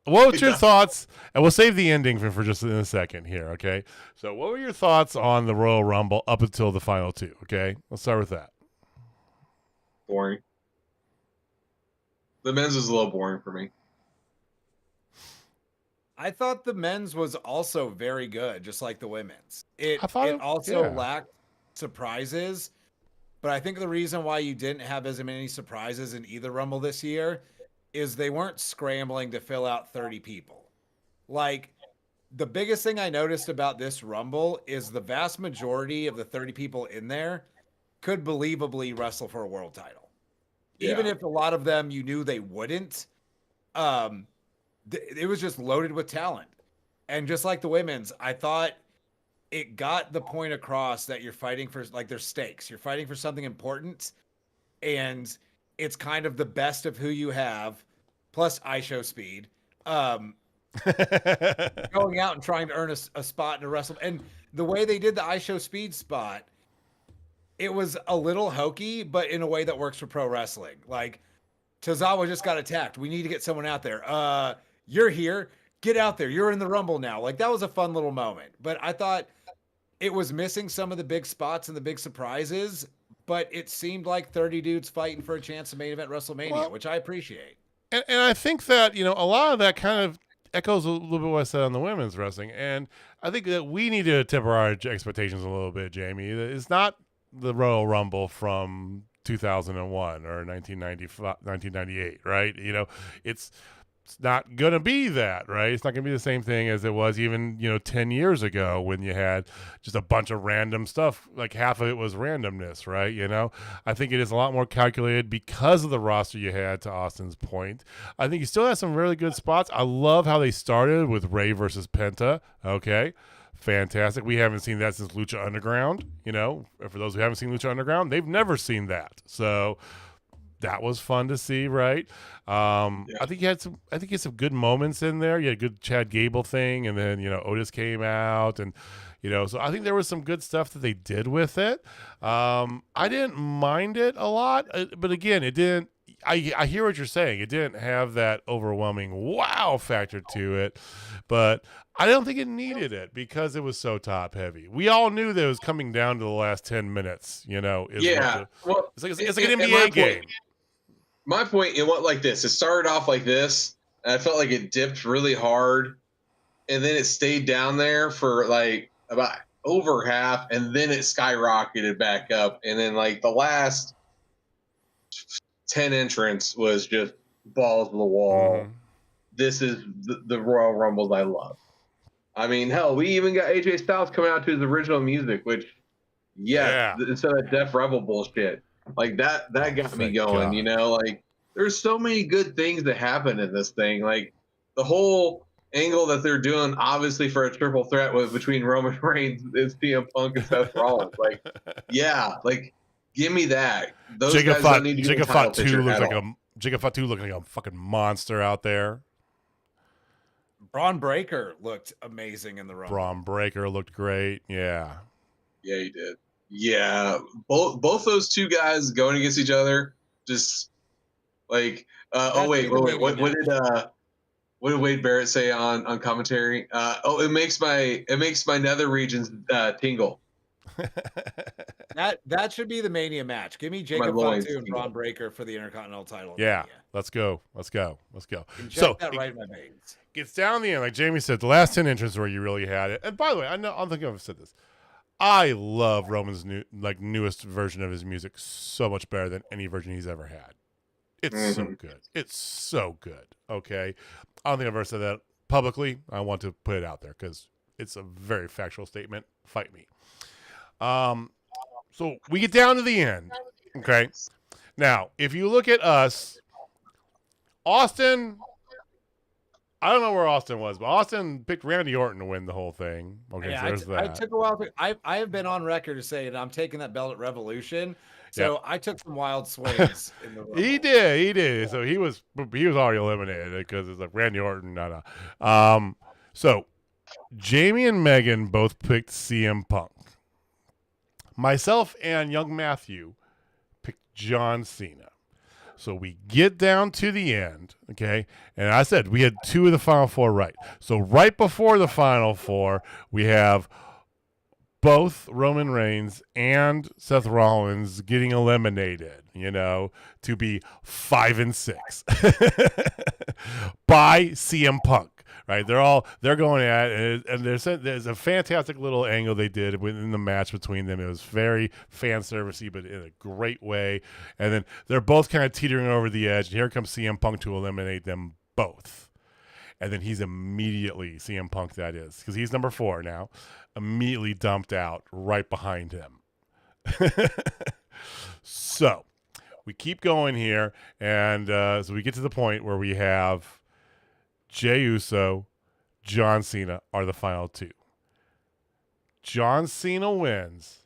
What were your thoughts? And we'll save the ending for just in a second here, okay? So what were your thoughts on the Royal Rumble up until the final 2, okay? Let's start with that. Boring. The men's was a little boring for me. I thought the men's was also very good, just like the women's. It I thought also lacked surprises, but I think the reason why you didn't have as many surprises in either Rumble this year is they weren't scrambling to fill out 30 people. Like, the biggest thing I noticed about this Rumble is the vast majority of the 30 people in there could believably wrestle for a world title. Yeah. Even if a lot of them you knew they wouldn't, it was just loaded with talent. And just like the women's, I thought it got the point across that you're fighting for, like, there's stakes. You're fighting for something important, and it's kind of the best of who you have, plus iShow speed. Going out and trying to earn a spot in a wrestle. And the way they did the iShow speed spot, it was a little hokey, but in a way that works for pro wrestling. Like, Tozawa just got attacked. We need to get someone out there. You're here. Get out there. You're in the Rumble now. Like, that was a fun little moment. But I thought it was missing some of the big spots and the big surprises, but it seemed like 30 dudes fighting for a chance to main event WrestleMania, which I appreciate. And I think that, a lot of that kind of echoes a little bit what I said on the women's wrestling. And I think that we need to temper our expectations a little bit, Jamie. It's not the Royal Rumble from 2001 or 1998, right? It's not going to be that, right? It's not going to be the same thing as it was even, 10 years ago when you had just a bunch of random stuff. Like, half of it was randomness, right? I think it is a lot more calculated because of the roster you had, to Austin's point. I think you still have some really good spots. I love how they started with Ray versus Penta. Okay. Fantastic. We haven't seen that since Lucha Underground. For those who haven't seen Lucha Underground, they've never seen that. So that was fun to see, right? I think you had some good moments in there. You had a good Chad Gable thing, and then Otis came out, and so I think there was some good stuff that they did with it. I didn't mind it a lot, but again, it didn't. I hear what you're saying. It didn't have that overwhelming wow factor to it, but I don't think it needed it because it was so top heavy. We all knew that it was coming down to the last 10 minutes. It's like an NBA game. My point, it went like this. It started off like this, and I felt like it dipped really hard, and then it stayed down there for like about over half, and then it skyrocketed back up, and then like the last 10 entrants was just balls to the wall. Mm-hmm. This is the Royal Rumbles I love. I mean, hell, we even got AJ Styles coming out to his original music, which, instead of Def Rebel bullshit. Like, that got me going, God. Like, there's so many good things that happen in this thing. Like, the whole angle that they're doing, obviously, for a triple threat between Roman Reigns and CM Punk and Seth Rollins. Like, give me that. Those guys don't need to be in the title picture at all. Jacob Fatu looking like a fucking monster out there. Braun Breaker looked amazing in the Rumble. Braun Breaker looked great. Yeah. Yeah, he did. Yeah, both those two guys going against each other, just like what did Wade Barrett say on commentary? It makes my nether regions tingle. That should be the Mania match. Give me Jacob Fatu and Braun Breaker for the Intercontinental title. Yeah, let's go. So that right in my veins. Gets down the end, like Jamie said, the last 10 entrants where you really had it. And by the way, I don't think I've said this. I love Roman's newest version of his music so much better than any version he's ever had. It's so good. It's so good. Okay. I don't think I've ever said that publicly. I want to put it out there because it's a very factual statement. Fight me. So we get down to the end. Okay. Now, if you look at us, Austin, I don't know where Austin was, but Austin picked Randy Orton to win the whole thing. Okay, so there's that. I took a while. I have been on record to say that I'm taking that belt at Revolution. So I took some wild swings in the Rumble. He did. So he was already eliminated because it's like Randy Orton. No. So Jamie and Megan both picked CM Punk. Myself and young Matthew picked John Cena. So we get down to the end, okay? And I said we had two of the Final Four right. So right before the Final Four, we have both Roman Reigns and Seth Rollins getting eliminated, to be 5-6 by CM Punk, right? They're going at it, and there's a fantastic little angle they did within the match between them. It was very fan servicey, but in a great way. And then they're both kind of teetering over the edge. And here comes CM Punk to eliminate them both. And then he's immediately CM Punk, that is, because he's number 4 now, immediately dumped out right behind him. So we keep going here, and so we get to the point where we have Jey Uso, John Cena are the final 2. John Cena wins.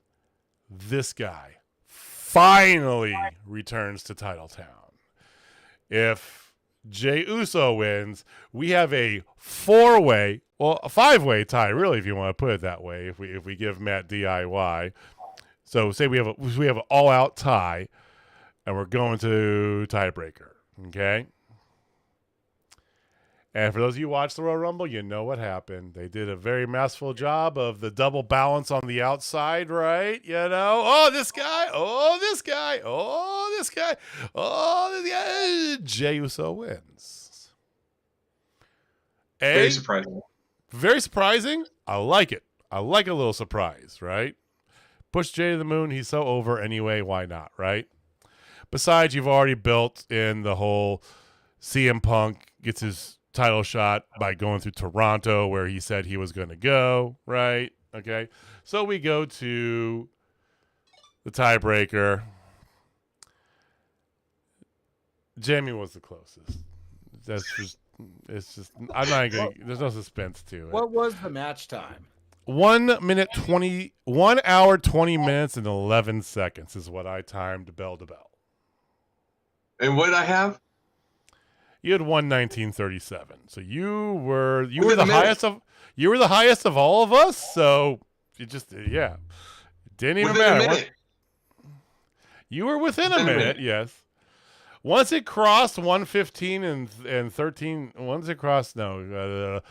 This guy finally returns to Titletown. If Jey Uso wins, we have a 4-way, well, a 5-way tie, really, if you want to put it that way. If we give Matt DIY, so say we have an all-out tie, and we're going to tiebreaker. Okay. And for those of you who watch the Royal Rumble, you know what happened. They did a very masterful job of the double balance on the outside, right? You know, oh, this guy, oh, this guy, oh, this guy, oh, this guy. Jey Uso wins. Very surprising. Very surprising. I like it. I like a little surprise, right? Push Jey to the moon. He's so over anyway. Why not, right? Besides, you've already built in the whole CM Punk gets his title shot by going through Toronto where he said he was going to go, right? Okay. So we go to the tiebreaker. Jamie was the closest. It's just, I'm not going to, there's no suspense to it. What was the match time? 1 hour, 20 minutes, and 11 seconds is what I timed bell to bell. And what did I have? You had 1:19:37. So you were the highest of all of us. So you just didn't even matter. You were within a minute, yes. Once it crossed 1:15 and 13, once it crossed minute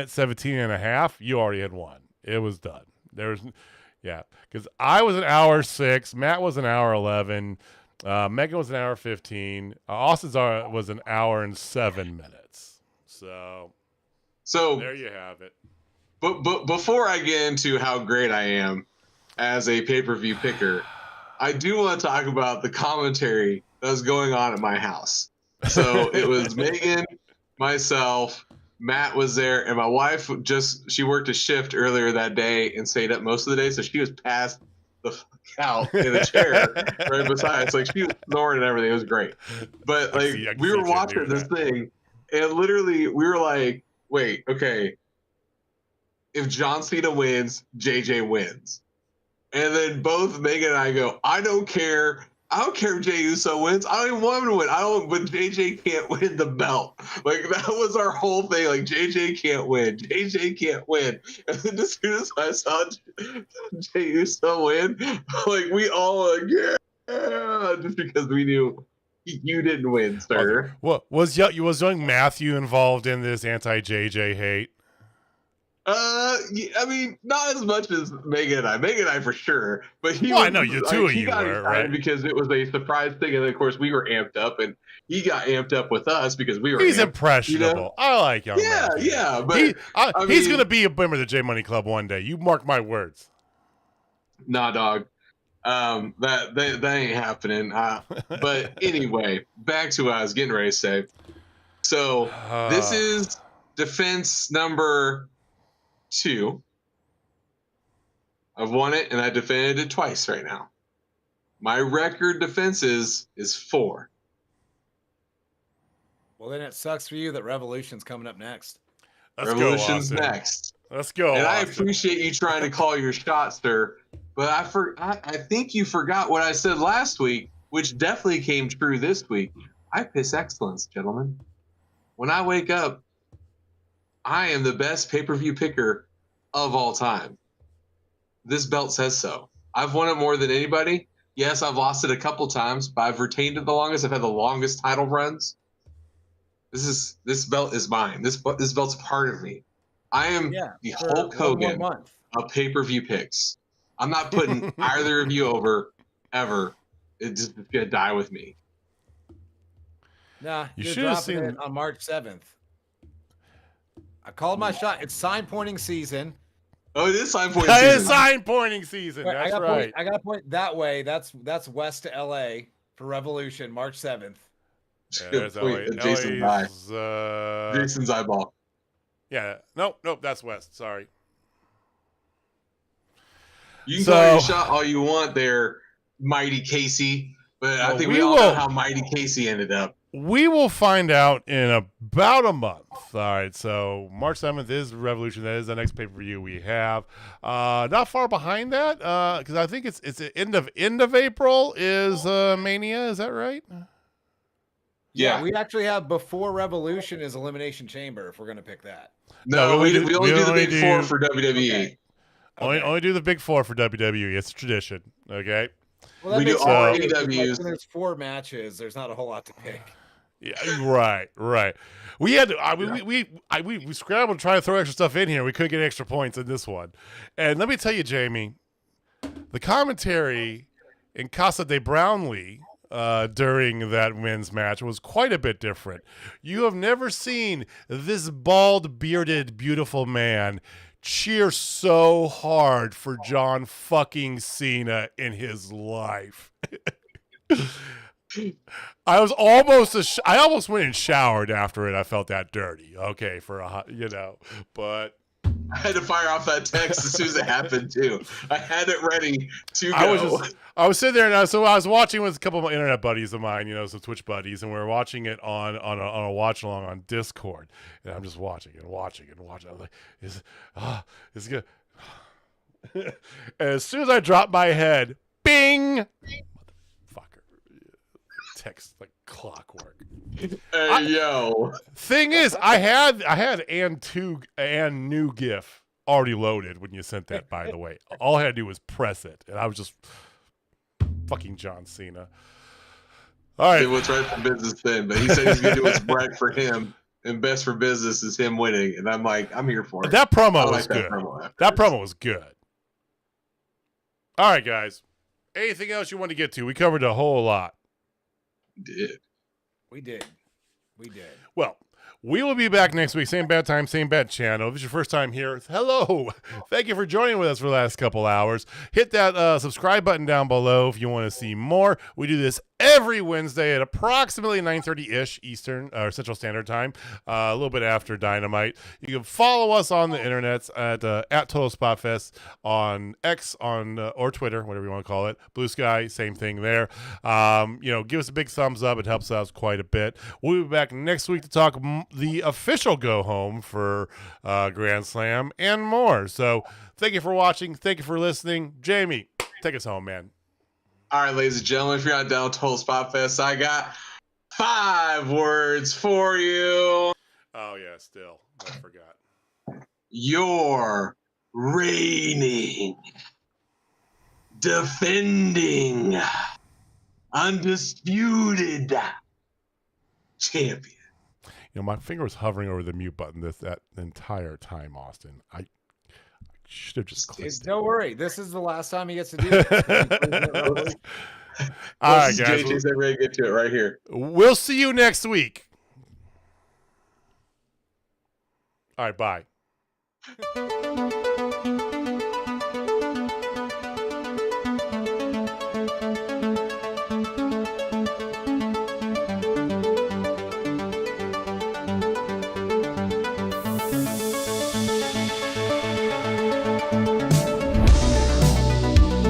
17 and a half, you already had won. It was done. Because I was an hour 6, Matt was an hour 11. Megan was an hour 15. Austin's was an hour and 7 minutes. So there you have it. But before I get into how great I am as a pay-per-view picker, I do want to talk about the commentary that was going on at my house. So it was Megan, myself, Matt was there, and my wife she worked a shift earlier that day and stayed up most of the day, so she was passed the fuck out in a chair right beside us. Like, she was snoring and everything. It was great. But like, we were watching this thing, and literally we were like, wait, okay, if John Cena wins, JJ wins. And then both Megan and I go, I don't care if Jey Uso wins. I don't even want him to win. But JJ can't win the belt. Like, that was our whole thing. Like, JJ can't win. JJ can't win. And then as soon as I saw Jey Uso win, like, we all like, yeah, just because we knew you didn't win, sir. What was young Matthew involved in this anti-JJ hate? I mean, not as much as Megan and I. Megan and I for sure, but I know you two of you were, right? Because it was a surprise thing, and then, of course, we were amped up, and he got amped up with us because we were. He's impressionable. You know? I like young. Matthew. Yeah, but he's gonna be a member of the J Money Club one day. You mark my words. Nah, dog. That ain't happening. But anyway, back to what I was getting ready to say. So this is defense number 2. I've won it, and I defended it twice right now. My record defenses is 4. Well, then it sucks for you that Revolution's coming up next. Revolution's next. Let's go. And Austin. I appreciate you trying to call your shot, sir. But I think you forgot what I said last week, which definitely came true this week. I piss excellence, gentlemen. When I wake up, I am the best pay-per-view picker of all time. This belt says so. I've won it more than anybody. Yes, I've lost it a couple times, but I've retained it the longest. I've had the longest title runs. This belt is mine. This belt's a part of me. I am the Hulk Hogan of pay-per-view picks. I'm not putting either of you over ever. It's just gonna die with me. Nah, you should have seen it on March 7th. I called my shot. It's sign pointing season. Oh, it is sign pointing That season. is sign pointing season. Wait, That's right. I got to point that way. That's west to LA for Revolution, March 7th. Yeah, there's LA. Jason's eye. LA's, Jason's eyeball. yeah. Nope. That's west. Sorry. You can call your shot all you want there, Mighty Casey. But I think we all know how Mighty Casey ended up. We will find out in about a month. All right, so March 7th is Revolution. That is the next pay-per-view we have. Not far behind that, because I think it's the end of April is Mania. Is that right? Yeah, we actually have before Revolution is Elimination Chamber. If we're gonna pick that. No, we only do the big four for WWE. Okay. Only do the big four for WWE. It's a tradition. Okay. Well, we do all AEWs. When there's 4 matches, there's not a whole lot to pick. Yeah, right. We had to, we scrambled to try to throw extra stuff in here. We couldn't get extra points in this one. And let me tell you, Jamie, the commentary in Casa de Brownlee during that men's match was quite a bit different. You have never seen this bald, bearded, beautiful man cheer so hard for John fucking Cena in his life. I almost went and showered after it. I felt that dirty. Okay, but I had to fire off that text as soon as it happened too. I had it ready to go. I was sitting there and I was watching with a couple of my internet buddies of mine, some Twitch buddies, and we were watching it on a watch along on Discord. And I'm just watching and watching. I'm like, it's good. And as soon as I dropped my head, bing, motherfucker, text like clockwork. Yo. Thing is, I had and new GIF already loaded when you sent that. By the way, all I had to do was press it, and I was just fucking John Cena. All right, did what's right for business then, but he said he's gonna do what's right for him, and best for business is him winning. And I'm like, I'm here for it. That promo was good. That promo was good. All right, guys. Anything else you want to get to? We covered a whole lot. We did. Well, we will be back next week. Same bad time, same bad channel. If it's your first time here, hello. Thank you for joining with us for the last couple hours. Hit that subscribe button down below if you want to see more. We do this every Wednesday at approximately 9:30-ish Eastern or Central Standard Time, a little bit after Dynamite. You can follow us on the internets at Total Spotfest on X or Twitter, whatever you want to call it. Blue Sky, same thing there. Give us a big thumbs up. It helps us quite a bit. We'll be back next week to talk the official go home for Grand Slam and more. So thank you for watching. Thank you for listening. Jamie, take us home, man. All right, ladies and gentlemen, if you're not down Total Spot Fest, I got 5 words for you. Oh, yeah, still. I forgot. Your reigning, defending, undisputed champion. My finger was hovering over the mute button that entire time, Austin. I should have just clicked it. Don't worry. This is the last time he gets to do it. All right, guys. JJ's ready to get to it right here. We'll see you next week. All right, bye.